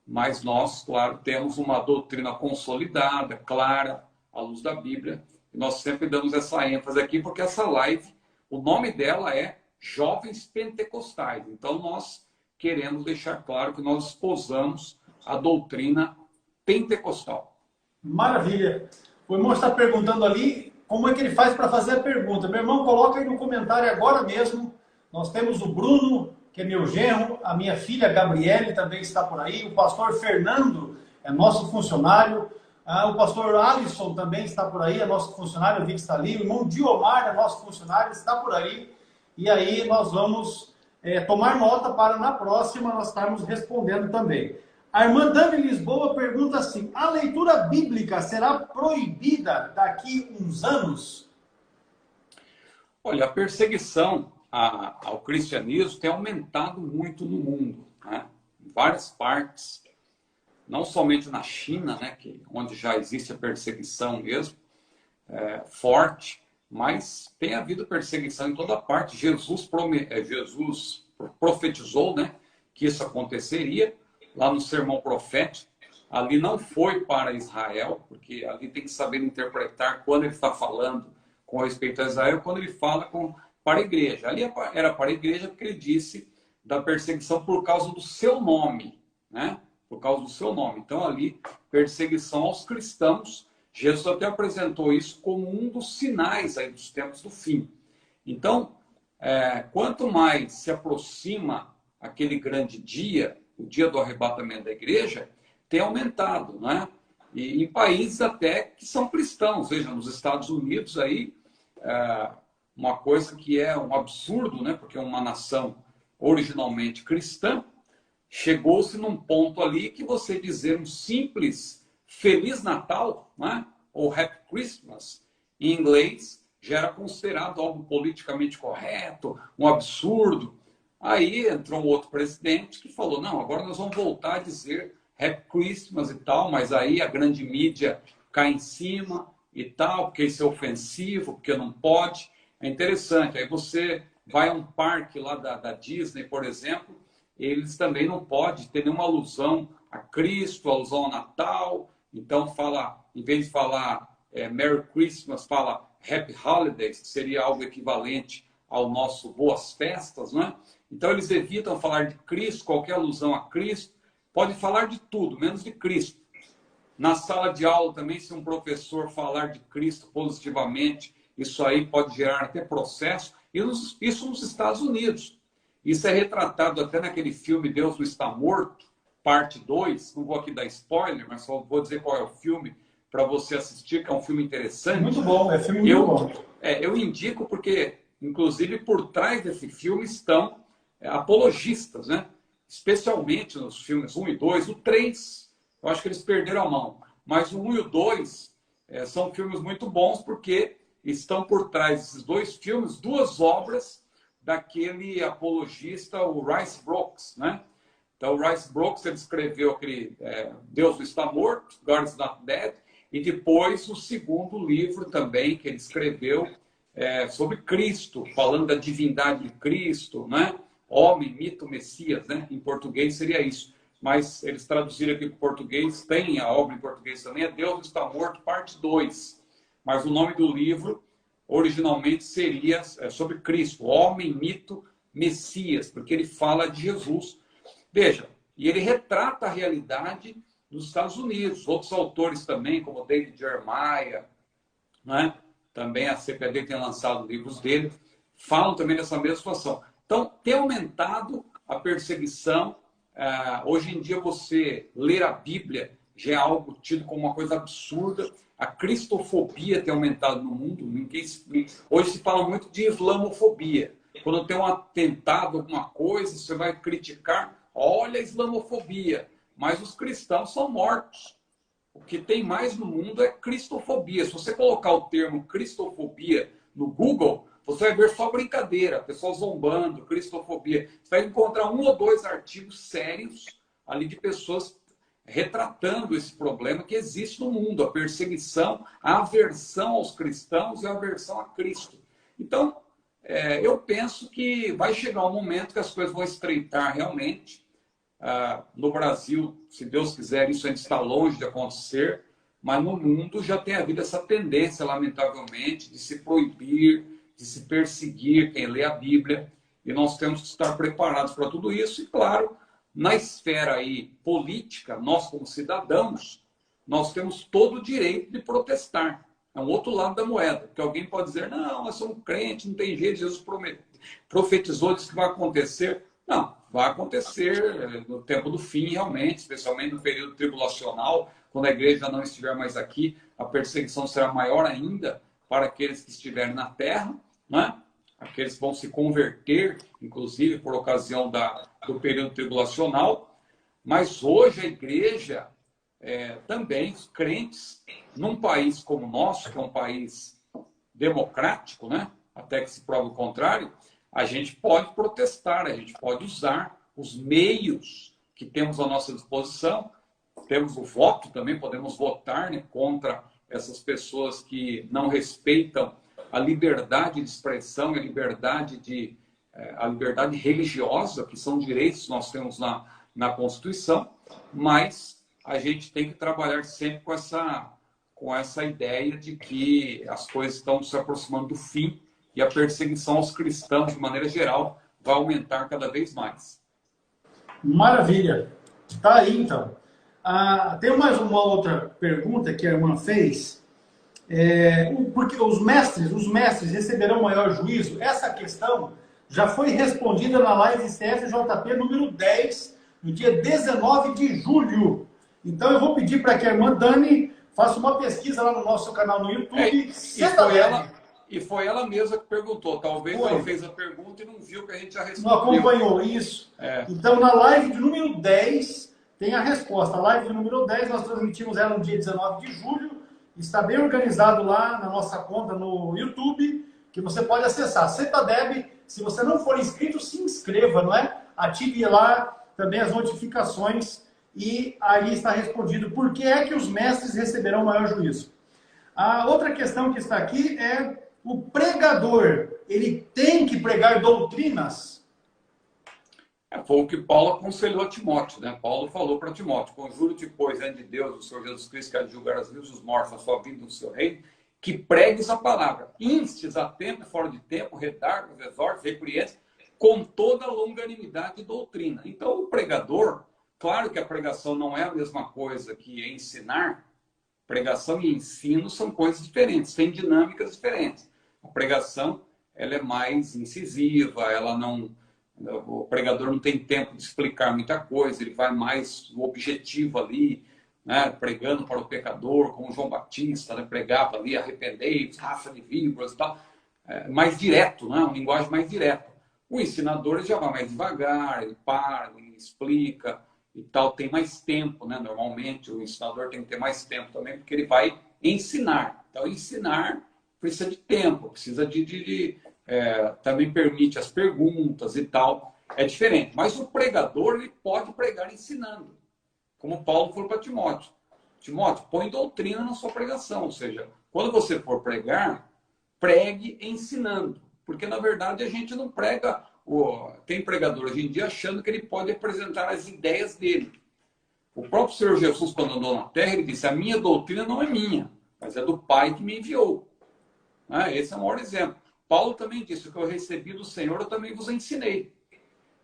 Mas nós, claro, temos uma doutrina consolidada, clara, à luz da Bíblia. E nós sempre damos essa ênfase aqui, porque essa live, o nome dela é Jovens Pentecostais. Então, nós queremos deixar claro que nós esposamos a doutrina pentecostal. Maravilha. O irmão está perguntando ali como é que ele faz para fazer a pergunta. Meu irmão, coloca aí no comentário agora mesmo. Nós temos o Bruno, que é meu genro, a minha filha Gabriele também está por aí, o pastor Fernando é nosso funcionário, o pastor Alisson também está por aí, é nosso funcionário, eu vi que está ali, o irmão Diomar é nosso funcionário, está por aí, e aí nós vamos tomar nota para na próxima nós estarmos respondendo também. A irmã Dani Lisboa pergunta assim: a leitura bíblica será proibida daqui uns anos? Olha, a perseguição ao cristianismo tem aumentado muito no mundo, né? Em várias partes, não somente na China, né, onde já existe a perseguição mesmo, forte, mas tem havido perseguição em toda parte. Jesus profetizou, né, que isso aconteceria lá no sermão profético. Ali não foi para Israel, porque ali tem que saber interpretar quando ele está falando com respeito a Israel, quando ele fala para a igreja. Ali era para a igreja porque ele disse da perseguição por causa do seu nome, né? Por causa do seu nome. Então ali, perseguição aos cristãos. Jesus até apresentou isso como um dos sinais aí dos tempos do fim. Então, quanto mais se aproxima aquele grande dia, o dia do arrebatamento da igreja, tem aumentado, né? E em países até que são cristãos. Veja, nos Estados Unidos aí, uma coisa que é um absurdo, né? Porque é uma nação originalmente cristã, chegou-se num ponto ali que você dizer um simples Feliz Natal, né? Ou Happy Christmas, em inglês, já era considerado algo politicamente correto, um absurdo. Aí entrou um outro presidente que falou, não, agora nós vamos voltar a dizer Happy Christmas e tal, mas aí a grande mídia cai em cima e tal, porque isso é ofensivo, porque não pode. É interessante, aí você vai a um parque lá da Disney, por exemplo, eles também não podem ter nenhuma alusão a Cristo, alusão ao Natal. Então fala, em vez de falar Merry Christmas, fala Happy Holidays, que seria algo equivalente ao nosso Boas Festas, não é? Então eles evitam falar de Cristo, qualquer alusão a Cristo. Pode falar de tudo, menos de Cristo. Na sala de aula também, se um professor falar de Cristo positivamente, isso aí pode gerar até processo. Isso nos Estados Unidos. Isso é retratado até naquele filme Deus Não Está Morto, parte 2. Não vou aqui dar spoiler, mas só vou dizer qual é o filme para você assistir, que é um filme interessante. Muito bom, é filme muito bom. Eu indico porque, inclusive, por trás desse filme estão apologistas, né? Especialmente nos filmes 1 e 2. O 3, eu acho que eles perderam a mão. Mas o 1 e o 2 são filmes muito bons porque estão por trás desses dois filmes, duas obras daquele apologista, o Rice Brooks, né? Então, o Rice Brooks, ele escreveu aquele Deus Não Está Morto, God is Not Dead, e depois o segundo livro também que ele escreveu sobre Cristo, falando da divindade de Cristo, né? Homem, mito, Messias, né? Em português seria isso. Mas eles traduziram aqui para o português, tem a obra em português também, é Deus Não Está Morto, parte 2. Mas o nome do livro, originalmente, seria sobre Cristo, homem, mito, Messias, porque ele fala de Jesus. Veja, e ele retrata a realidade dos Estados Unidos. Outros autores também, como David Jeremiah, né? Também a CPD tem lançado livros dele, falam também dessa mesma situação. Então, tem aumentado a perseguição. Hoje em dia, você ler a Bíblia já é algo tido como uma coisa absurda. A cristofobia tem aumentado no mundo. Hoje se fala muito de islamofobia. Quando tem um atentado, alguma coisa, você vai criticar. Olha a islamofobia. Mas os cristãos são mortos. O que tem mais no mundo é cristofobia. Se você colocar o termo cristofobia no Google, você vai ver só brincadeira, pessoas zombando, cristofobia. Você vai encontrar 1 ou 2 artigos sérios ali de pessoas retratando esse problema que existe no mundo, a perseguição, a aversão aos cristãos e a aversão a Cristo. Então, eu penso que vai chegar um momento que as coisas vão estreitar realmente. No Brasil, se Deus quiser, isso ainda está longe de acontecer, mas no mundo já tem havido essa tendência, lamentavelmente, de se proibir, de se perseguir quem lê a Bíblia, e nós temos que estar preparados para tudo isso. E, claro, na esfera aí política, nós como cidadãos, nós temos todo o direito de protestar. É um outro lado da moeda, porque alguém pode dizer, não, nós somos crentes, não tem jeito, Jesus profetizou, disse que vai acontecer. Não, vai acontecer no tempo do fim, realmente, especialmente no período tribulacional, quando a igreja não estiver mais aqui, a perseguição será maior ainda para aqueles que estiverem na terra, né? aqueles que vão se converter, inclusive por ocasião do período tribulacional, mas hoje a igreja, também, os crentes, num país como o nosso, que é um país democrático, né? Até que se prove o contrário, a gente pode protestar, a gente pode usar os meios que temos à nossa disposição. Temos o voto também, podemos votar, né, contra essas pessoas que não respeitam a liberdade de expressão, a liberdade religiosa, que são direitos que nós temos na Constituição, mas a gente tem que trabalhar sempre com essa ideia de que as coisas estão se aproximando do fim e a perseguição aos cristãos, de maneira geral, vai aumentar cada vez mais. Maravilha. Tá aí, então. Tem mais uma outra pergunta que a irmã fez. Porque os mestres receberão maior juízo? Essa questão já foi respondida na live CFJP número 10, no dia 19 de julho. Então eu vou pedir para que a irmã Dani faça uma pesquisa lá no nosso canal no YouTube. E foi ela mesma que perguntou. Talvez ela fez a pergunta e não viu que a gente já respondeu. Não acompanhou isso. Então na live de número 10 tem a resposta. A live de número 10 nós transmitimos ela no dia 19 de julho. Está bem organizado lá na nossa conta no YouTube, que você pode acessar. CETADEB, se você não for inscrito, se inscreva, não é? Ative lá também as notificações e aí está respondido por que é que os mestres receberão maior juízo. A outra questão que está aqui é o pregador. Ele tem que pregar doutrinas? Foi o que Paulo aconselhou a Timóteo, né? Paulo falou para Timóteo: conjuro-te, pois, diante de Deus, do Senhor Jesus Cristo, que há de julgar os vivos e os mortos na sua vinda do seu reino, que pregues a palavra, instes a tempo e fora de tempo, redargues, exortes, repreendes, com toda longanimidade e doutrina. Então, o pregador, claro que a pregação não é a mesma coisa que ensinar. Pregação e ensino são coisas diferentes, têm dinâmicas diferentes. A pregação, ela é mais incisiva, o pregador não tem tempo de explicar muita coisa, ele vai mais no objetivo ali, né, pregando para o pecador, como João Batista, né, pregava ali, arrependei-vos, raça de víboras e tal, mais direto, né, uma linguagem mais direta. O ensinador já vai mais devagar, ele para, ele explica e tal, tem mais tempo, né, normalmente o ensinador tem que ter mais tempo também, porque ele vai ensinar. Então, ensinar precisa de tempo, precisa também permite as perguntas e tal, é diferente. Mas o pregador, ele pode pregar ensinando, como Paulo falou para Timóteo. Timóteo, põe doutrina na sua pregação, ou seja, quando você for pregar, pregue ensinando, porque na verdade a gente não prega, tem pregador hoje em dia achando que ele pode apresentar as ideias dele. O próprio Senhor Jesus, quando andou na terra, ele disse: a minha doutrina não é minha, mas é do Pai que me enviou. Esse é o maior exemplo. Paulo também disse: o que eu recebi do Senhor, eu também vos ensinei.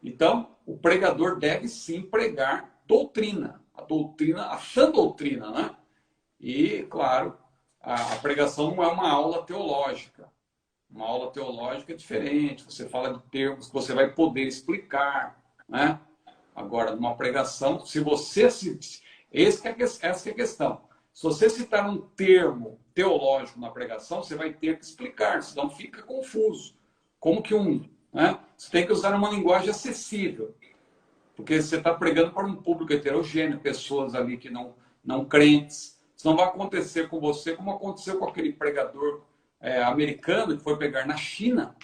Então, o pregador deve sim pregar doutrina. A sã doutrina, né? E, claro, a pregação não é uma aula teológica. Uma aula teológica é diferente. Você fala de termos que você vai poder explicar, né? Agora, numa pregação, se você... essa é a questão. Se você citar um termo teológico na pregação, você vai ter que explicar, senão fica confuso. Como que né? Você tem que usar uma linguagem acessível, porque você está pregando para um público heterogêneo, pessoas ali que não crentes. Senão vai acontecer com você como aconteceu com aquele pregador americano que foi pregar na China.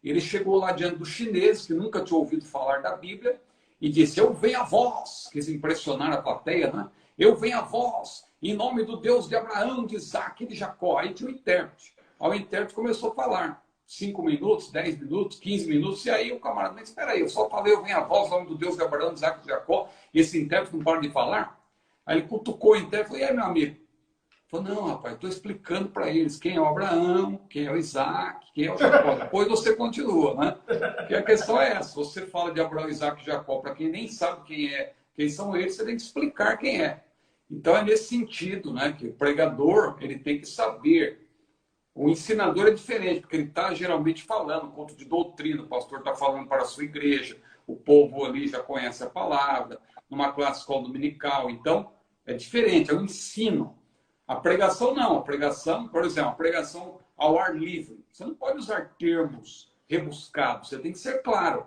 Ele chegou lá diante dos chineses, que nunca tinha ouvido falar da Bíblia, e disse: eu venho a vós, quis impressionar a plateia, né? Eu venho a vós, em nome do Deus de Abraão, de Isaac e de Jacó. Aí tinha o intérprete. Aí o intérprete começou a falar. 5 minutos, 10 minutos, 15 minutos, e aí o camarada: mas espera aí, eu só falei, eu venho a vós, em nome do Deus de Abraão, de Isaac e de Jacó, e esse intérprete não para de falar? Aí ele cutucou o intérprete e falou: e aí, meu amigo? Falou: não, rapaz, estou explicando para eles quem é o Abraão, quem é o Isaac, quem é o Jacó. Depois você continua, né? Porque a questão é essa: você fala de Abraão, Isaac e Jacó para quem nem sabe quem são eles, você tem que explicar quem é. Então é nesse sentido, né, que o pregador, ele tem que saber. O ensinador é diferente, porque ele está geralmente falando um conto de doutrina, o pastor está falando para a sua igreja, o povo ali já conhece a palavra, numa classe escola dominical, então é diferente, é um ensino. A pregação não, a pregação, por exemplo, a pregação ao ar livre. Você não pode usar termos rebuscado, você tem que ser claro.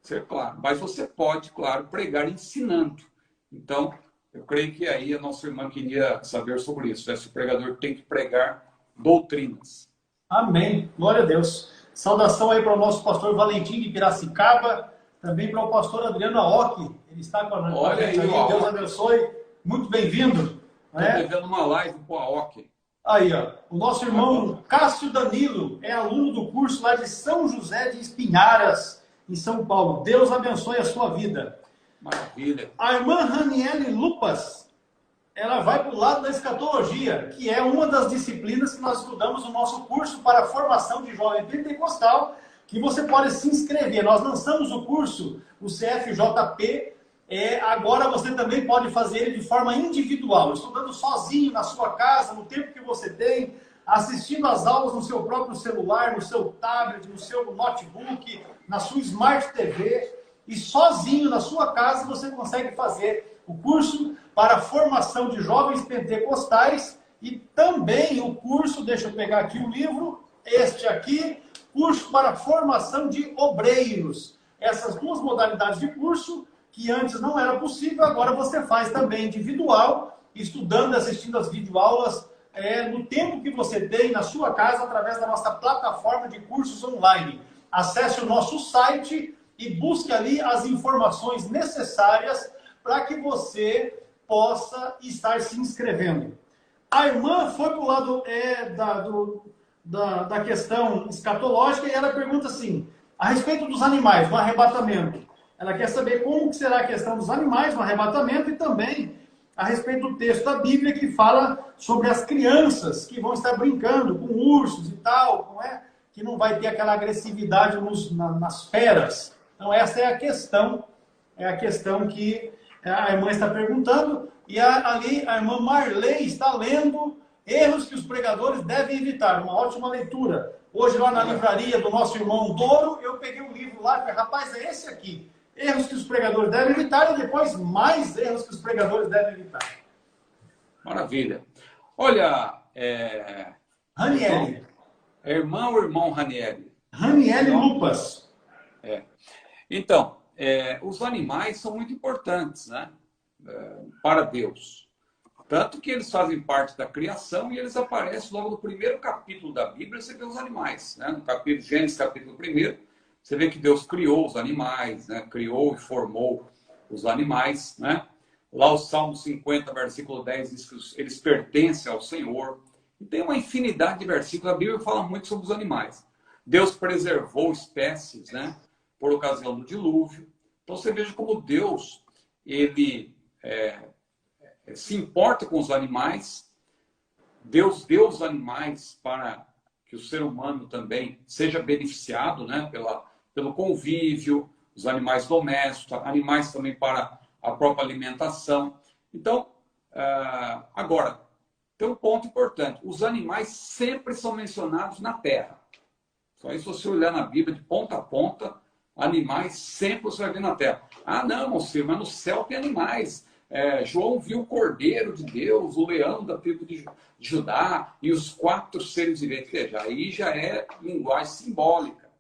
Ser claro. Mas você pode, claro, pregar ensinando. Então, eu creio que aí a nossa irmã queria saber sobre isso. Se o pregador tem que pregar doutrinas. Amém. Glória a Deus. Saudação aí para o nosso pastor Valentim de Piracicaba, também para o pastor Adriano Aoki. Ele está com a Olha gente aí, aí. Deus abençoe. Muito bem-vindo. Estou devendo uma live para o Aoki. Aí, ó. O nosso irmão Cássio Danilo é aluno do curso lá de São José de Espinharas, em São Paulo. Deus abençoe a sua vida. Maravilha. A irmã Raniele Lupas, ela vai para o lado da escatologia, que é uma das disciplinas que nós estudamos no nosso curso para a formação de jovem pentecostal, que você pode se inscrever. Nós lançamos o curso, o CFJP, agora você também pode fazer ele de forma individual, estudando sozinho na sua casa, no tempo que você tem, assistindo às aulas no seu próprio celular, no seu tablet, no seu notebook, na sua Smart TV, e sozinho na sua casa você consegue fazer o curso para a formação de jovens pentecostais e também o curso, deixa eu pegar aqui o livro, este aqui, curso para a formação de obreiros. Essas duas modalidades de curso, que antes não era possível, agora você faz também individual, estudando, assistindo as videoaulas, no tempo que você tem na sua casa, através da nossa plataforma de cursos online. Acesse o nosso site e busque ali as informações necessárias para que você possa estar se inscrevendo. A irmã foi para o lado da questão escatológica e ela pergunta assim, a respeito dos animais, no arrebatamento. Ela quer saber como que será a questão dos animais no arrebatamento e também a respeito do texto da Bíblia que fala sobre as crianças que vão estar brincando com ursos e tal, não é? Que não vai ter aquela agressividade nas feras. Então essa é a questão que a irmã está perguntando, e ali a irmã Marley está lendo erros que os pregadores devem evitar. Uma ótima leitura. Hoje lá na livraria do nosso irmão Douro, eu peguei um livro lá e falei, rapaz, é esse aqui. Erros que os pregadores devem evitar e depois mais erros que os pregadores devem evitar. Maravilha. Olha, Raniele. É irmã ou irmão Raniele? Raniele Lupas. Então, os animais são muito importantes, né? Para Deus. Tanto que eles fazem parte da criação e eles aparecem logo no primeiro capítulo da Bíblia, você vê os animais, né? No Gênesis capítulo 1, você vê que Deus criou os animais, né? Criou e formou os animais, né? Lá o Salmo 50, versículo 10, diz que eles pertencem ao Senhor. E tem uma infinidade de versículos, a Bíblia fala muito sobre os animais. Deus preservou espécies, né? Por ocasião do dilúvio. Então você veja como Deus, ele se importa com os animais. Deus deu os animais para que o ser humano também seja beneficiado, né? Pelo convívio, os animais domésticos, animais também para a própria alimentação. Então, agora, tem um ponto importante. Os animais sempre são mencionados na terra. Só aí se você olhar na Bíblia de ponta a ponta, animais sempre você vai ver na terra. Ah, não, mocinho, mas no céu tem animais. João viu o Cordeiro de Deus, o leão da tribo de Judá e os 4 seres viventes. Veja, aí já é linguagem simbólica,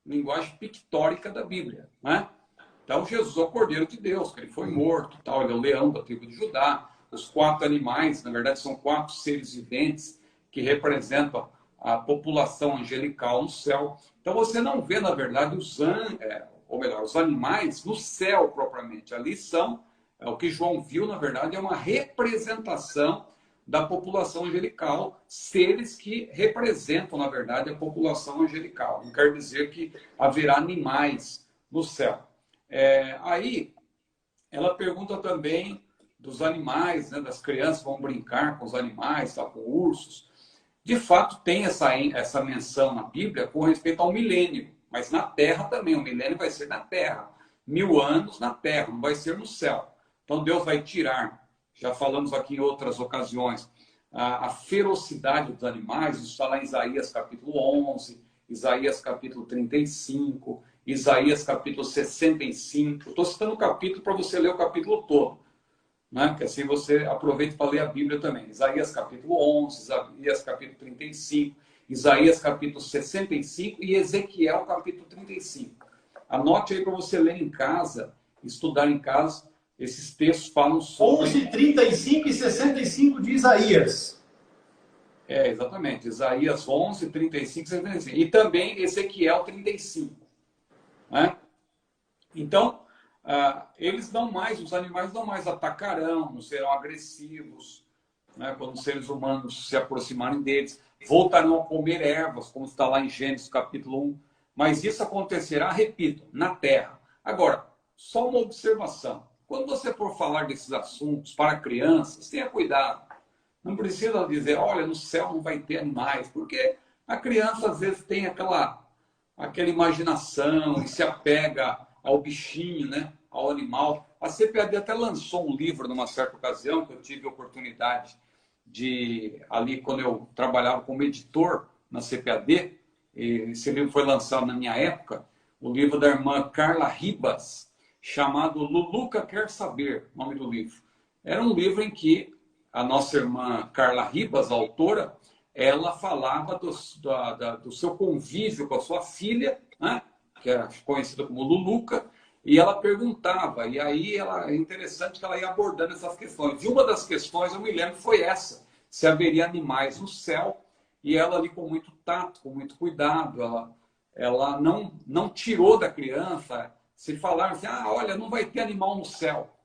linguagem pictórica da Bíblia, né? Então, Jesus é o Cordeiro de Deus, que ele foi morto, tal, ele é o leão da tribo de Judá. Os 4 animais, na verdade, são 4 seres viventes que representam a população angelical no céu. Então, você não vê, na verdade, os animais no céu propriamente. Ali são, o que João viu, na verdade, é uma representação da população angelical, seres que representam, na verdade, a população angelical. Não quer dizer que haverá animais no céu. Aí, ela pergunta também dos animais, né, das crianças vão brincar com os animais, tá, com ursos. De fato, tem essa menção na Bíblia com respeito ao milênio, mas na Terra também. O milênio vai ser na Terra. 1000 anos na Terra, não vai ser no céu. Então, Deus vai tirar, já falamos aqui em outras ocasiões, a ferocidade dos animais. Isso está lá em Isaías capítulo 11, Isaías capítulo 35, Isaías capítulo 65. Estou citando o capítulo para você ler o capítulo todo, né? Que assim você aproveita para ler a Bíblia também. Isaías capítulo 11, Isaías capítulo 35, Isaías capítulo 65 e Ezequiel capítulo 35. Anote aí para você ler em casa, estudar em casa. Esses textos falam sobre... 11, 35 e 65 de Isaías. Exatamente. Isaías 11, 35 e 65. E também Ezequiel 35. Né? Então, os animais não mais atacarão, não serão agressivos, né, quando os seres humanos se aproximarem deles. Voltarão a comer ervas, como está lá em Gênesis capítulo 1. Mas isso acontecerá, repito, na terra. Agora, só uma observação. Quando você for falar desses assuntos para crianças, tenha cuidado. Não precisa dizer, olha, no céu não vai ter animais, porque a criança às vezes tem aquela imaginação e se apega ao bichinho, né? Ao animal. A CPAD até lançou um livro numa certa ocasião, que eu tive a oportunidade de, ali quando eu trabalhava como editor na CPAD, esse livro foi lançado na minha época, o livro da irmã Carla Ribas, chamado Luluca Quer Saber, nome do livro. Era um livro em que a nossa irmã Carla Ribas, a autora, ela falava do seu convívio com a sua filha, né, que era conhecida como Luluca, e ela perguntava, e aí é interessante que ela ia abordando essas questões. E uma das questões, eu me lembro, foi essa, se haveria animais no céu, e ela ali com muito tato, com muito cuidado, ela não tirou da criança, se falaram assim, olha, não vai ter animal no céu.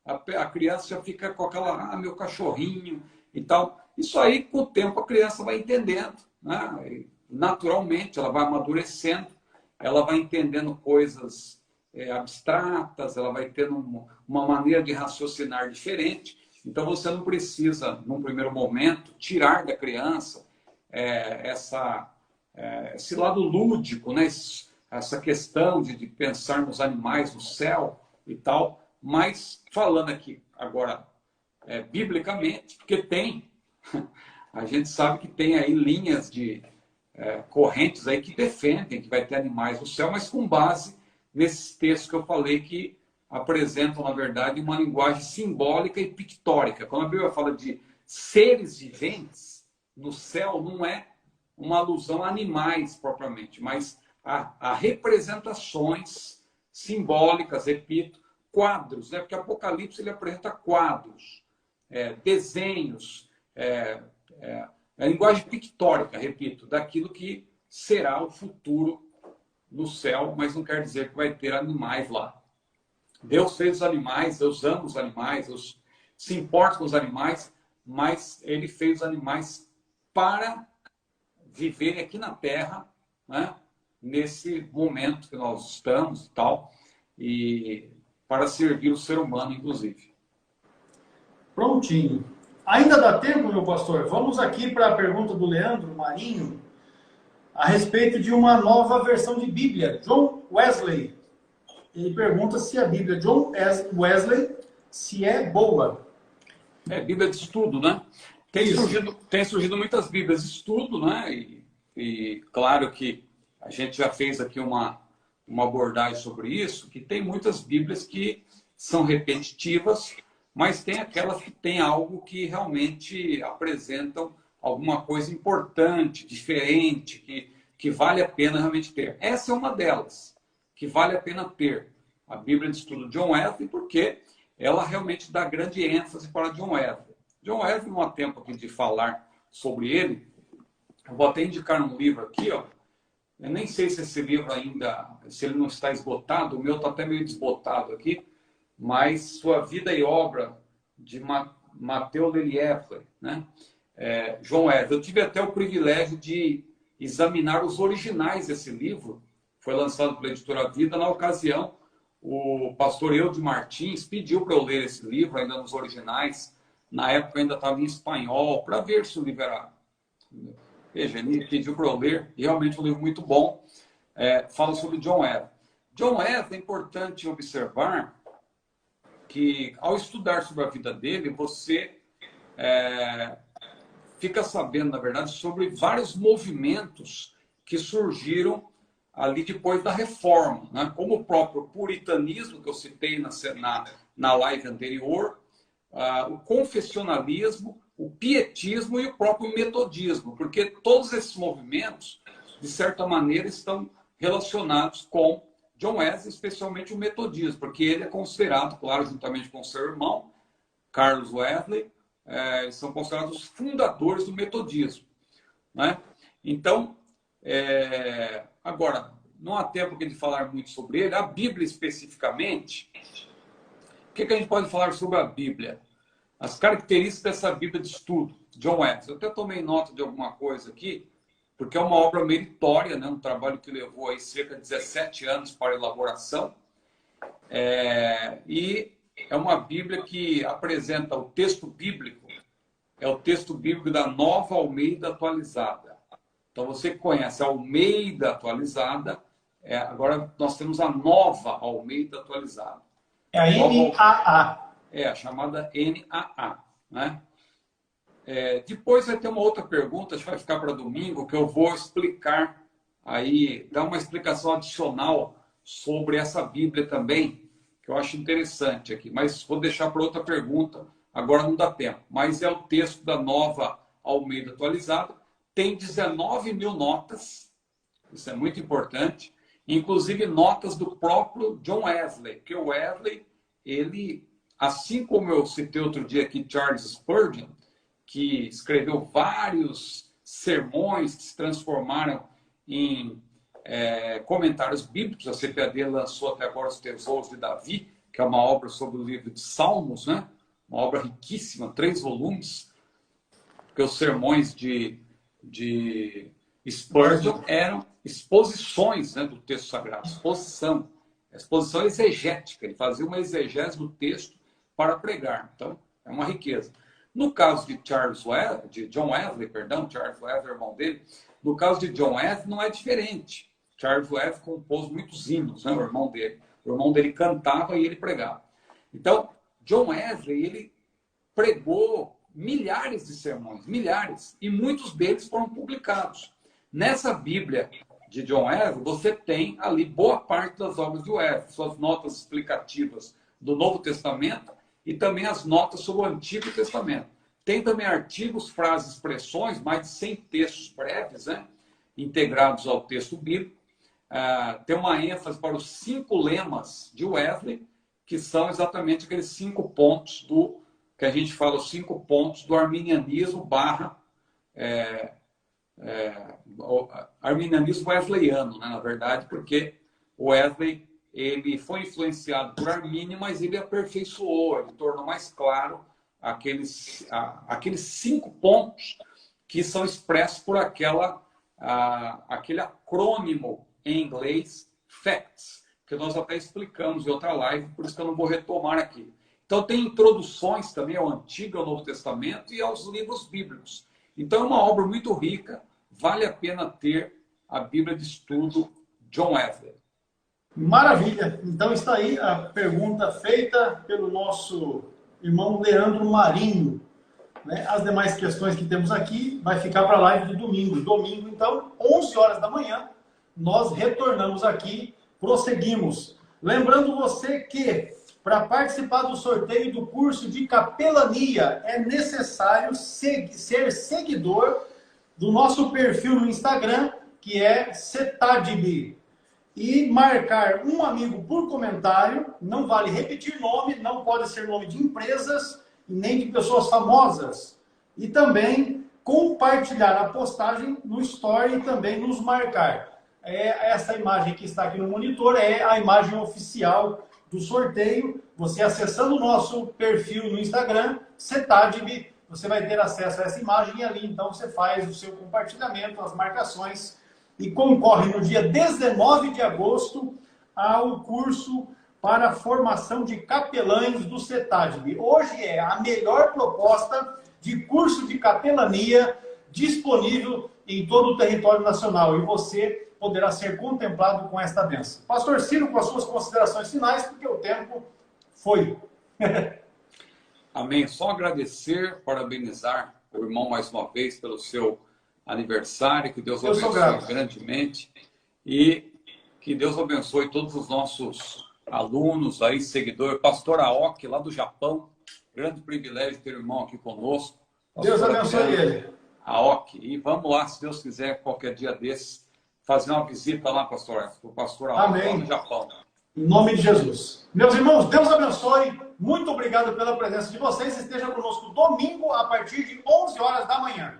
A criança já fica com aquela, meu cachorrinho e tal. Isso aí, com o tempo, a criança vai entendendo, né? E, naturalmente, ela vai amadurecendo, ela vai entendendo coisas abstratas, ela vai tendo uma maneira de raciocinar diferente. Então, você não precisa, num primeiro momento, tirar da criança esse lado lúdico, né? Essa questão de pensar nos animais no céu e tal. Mas, falando aqui agora, biblicamente, porque a gente sabe que tem aí linhas de correntes aí que defendem que vai ter animais no céu, mas com base nesses textos que eu falei que apresentam, na verdade, uma linguagem simbólica e pictórica. Quando a Bíblia fala de seres viventes no céu, não é uma alusão a animais propriamente, mas a representações simbólicas, repito, quadros, né? Porque Apocalipse ele apresenta quadros, desenhos, a linguagem pictórica, repito, daquilo que será o futuro no céu, mas não quer dizer que vai ter animais lá. Deus fez os animais, Deus ama os animais, Deus se importa com os animais, mas Ele fez os animais para viverem aqui na Terra, né? Nesse momento que nós estamos e tal, e para servir o ser humano, inclusive. Prontinho. Ainda dá tempo, meu pastor? Vamos aqui para a pergunta do Leandro Marinho a respeito de uma nova versão de Bíblia, John Wesley. Ele pergunta se a Bíblia John Wesley se é boa. Bíblia de estudo, né? Tem surgido muitas Bíblias de estudo, né? E claro que a gente já fez aqui uma abordagem sobre isso, que tem muitas Bíblias que são repetitivas, mas tem aquelas que têm algo que realmente apresentam alguma coisa importante, diferente, que vale a pena realmente ter. Essa é uma delas, que vale a pena ter. A Bíblia de Estudo John Wesley, porque ela realmente dá grande ênfase para John Wesley. John Wesley, não há tempo aqui de falar sobre ele, eu vou até indicar um livro aqui, ó. Eu nem sei se esse livro ainda, se ele não está esgotado, o meu está até meio desbotado aqui, mas Sua Vida e Obra, de Matteo Lelièvre, né? John Wesley. Eu tive até o privilégio de examinar os originais desse livro, foi lançado pela Editora Vida. Na ocasião, o pastor Eudes Martins pediu para eu ler esse livro, ainda nos originais, na época ainda estava em espanhol, para ver se o livro era... Veja, ele pediu para eu ler, e realmente um livro muito bom, fala sobre John Wesley. John Wesley, é importante observar que, ao estudar sobre a vida dele, você fica sabendo, na verdade, sobre vários movimentos que surgiram ali depois da Reforma, né? Como o próprio puritanismo, que eu citei na live anterior, o confessionalismo, o pietismo e o próprio metodismo, porque todos esses movimentos, de certa maneira, estão relacionados com John Wesley, especialmente o metodismo, porque ele é considerado, claro, juntamente com seu irmão, Carlos Wesley, eles são considerados os fundadores do metodismo, né? Então, agora, não há tempo de falar muito sobre ele. A Bíblia, especificamente, o que a gente pode falar sobre a Bíblia? As características dessa Bíblia de estudo, John Wesley. Eu até tomei nota de alguma coisa aqui, porque é uma obra meritória, né? Um trabalho que levou aí cerca de 17 anos para a elaboração. E é uma Bíblia que apresenta o texto bíblico, é o texto bíblico da Nova Almeida Atualizada. Então, você que conhece a Almeida Atualizada, agora nós temos a Nova Almeida Atualizada. É a NAA. A chamada NAA, né? Depois vai ter uma outra pergunta, acho que vai ficar para domingo, que eu vou explicar aí, dar uma explicação adicional sobre essa Bíblia também, que eu acho interessante aqui, mas vou deixar para outra pergunta, agora não dá tempo. Mas é o texto da Nova Almeida Atualizada, tem 19 mil notas, isso é muito importante, inclusive notas do próprio John Wesley, porque o Wesley, ele, assim como eu citei outro dia aqui Charles Spurgeon, que escreveu vários sermões que se transformaram em comentários bíblicos. A CPAD lançou até agora Os Tesouros de Davi, que é uma obra sobre o livro de Salmos, né? Uma obra riquíssima, 3 volumes, porque os sermões de Spurgeon eram exposições, né, do texto sagrado, exposição exegética. Ele fazia uma exegese do texto para pregar. Então, é uma riqueza. No caso de John Wesley, Charles Wesley, irmão dele, no caso de John Wesley não é diferente. Charles Wesley compôs muitos hinos, né, o irmão dele. O irmão dele cantava e ele pregava. Então, John Wesley, ele pregou milhares de sermões, milhares, e muitos deles foram publicados. Nessa Bíblia de John Wesley, você tem ali boa parte das obras de Wesley, suas notas explicativas do Novo Testamento e também as notas sobre o Antigo Testamento. Tem também artigos, frases, expressões, mais de 100 textos breves, né, integrados ao texto bíblico. Tem uma ênfase para os 5 lemas de Wesley, que são exatamente aqueles 5 pontos que a gente fala, os 5 pontos do arminianismo arminianismo wesleyano, né, na verdade, porque Wesley ele foi influenciado por Armínio, mas ele aperfeiçoou, ele tornou mais claro aqueles 5 pontos que são expressos por aquele acrônimo em inglês, FACTS, que nós até explicamos em outra live, por isso que eu não vou retomar aqui. Então, tem introduções também ao Antigo e ao Novo Testamento e aos livros bíblicos. Então, é uma obra muito rica, vale a pena ter a Bíblia de Estudo John Wesley. Maravilha! Então, está aí a pergunta feita pelo nosso irmão Leandro Marinho. Né? As demais questões que temos aqui vai ficar para a live de domingo. Domingo, então, 11 horas da manhã, nós retornamos aqui, prosseguimos. Lembrando você que para participar do sorteio do curso de capelania, é necessário ser seguidor do nosso perfil no Instagram, que é Cetadib, e marcar um amigo por comentário. Não vale repetir nome, não pode ser nome de empresas e nem de pessoas famosas. E também compartilhar a postagem no Story e também nos marcar. Essa imagem que está aqui no monitor é a imagem oficial do sorteio. Você acessando o nosso perfil no Instagram, Cetadib, você vai ter acesso a essa imagem e ali então você faz o seu compartilhamento, as marcações e concorre no dia 19 de agosto ao curso para a formação de capelães do Cetadib. Hoje é a melhor proposta de curso de capelania disponível em todo o território nacional e você poderá ser contemplado com esta bênção. Pastor Ciro, com as suas considerações finais, porque o tempo foi. Amém. Só agradecer, parabenizar o irmão mais uma vez pelo seu aniversário, que Deus abençoe grandemente e que Deus abençoe todos os nossos alunos aí, seguidores. Pastor Aoki, lá do Japão, grande privilégio ter o irmão aqui conosco. Deus abençoe ele. Aoki. E vamos lá, se Deus quiser, qualquer dia desses, fazer uma visita lá, pastor, o pastor Aoki, lá no Japão. Em nome de Jesus. Meus irmãos, Deus abençoe. Muito obrigado pela presença de vocês. Esteja conosco domingo a partir de 11 horas da manhã.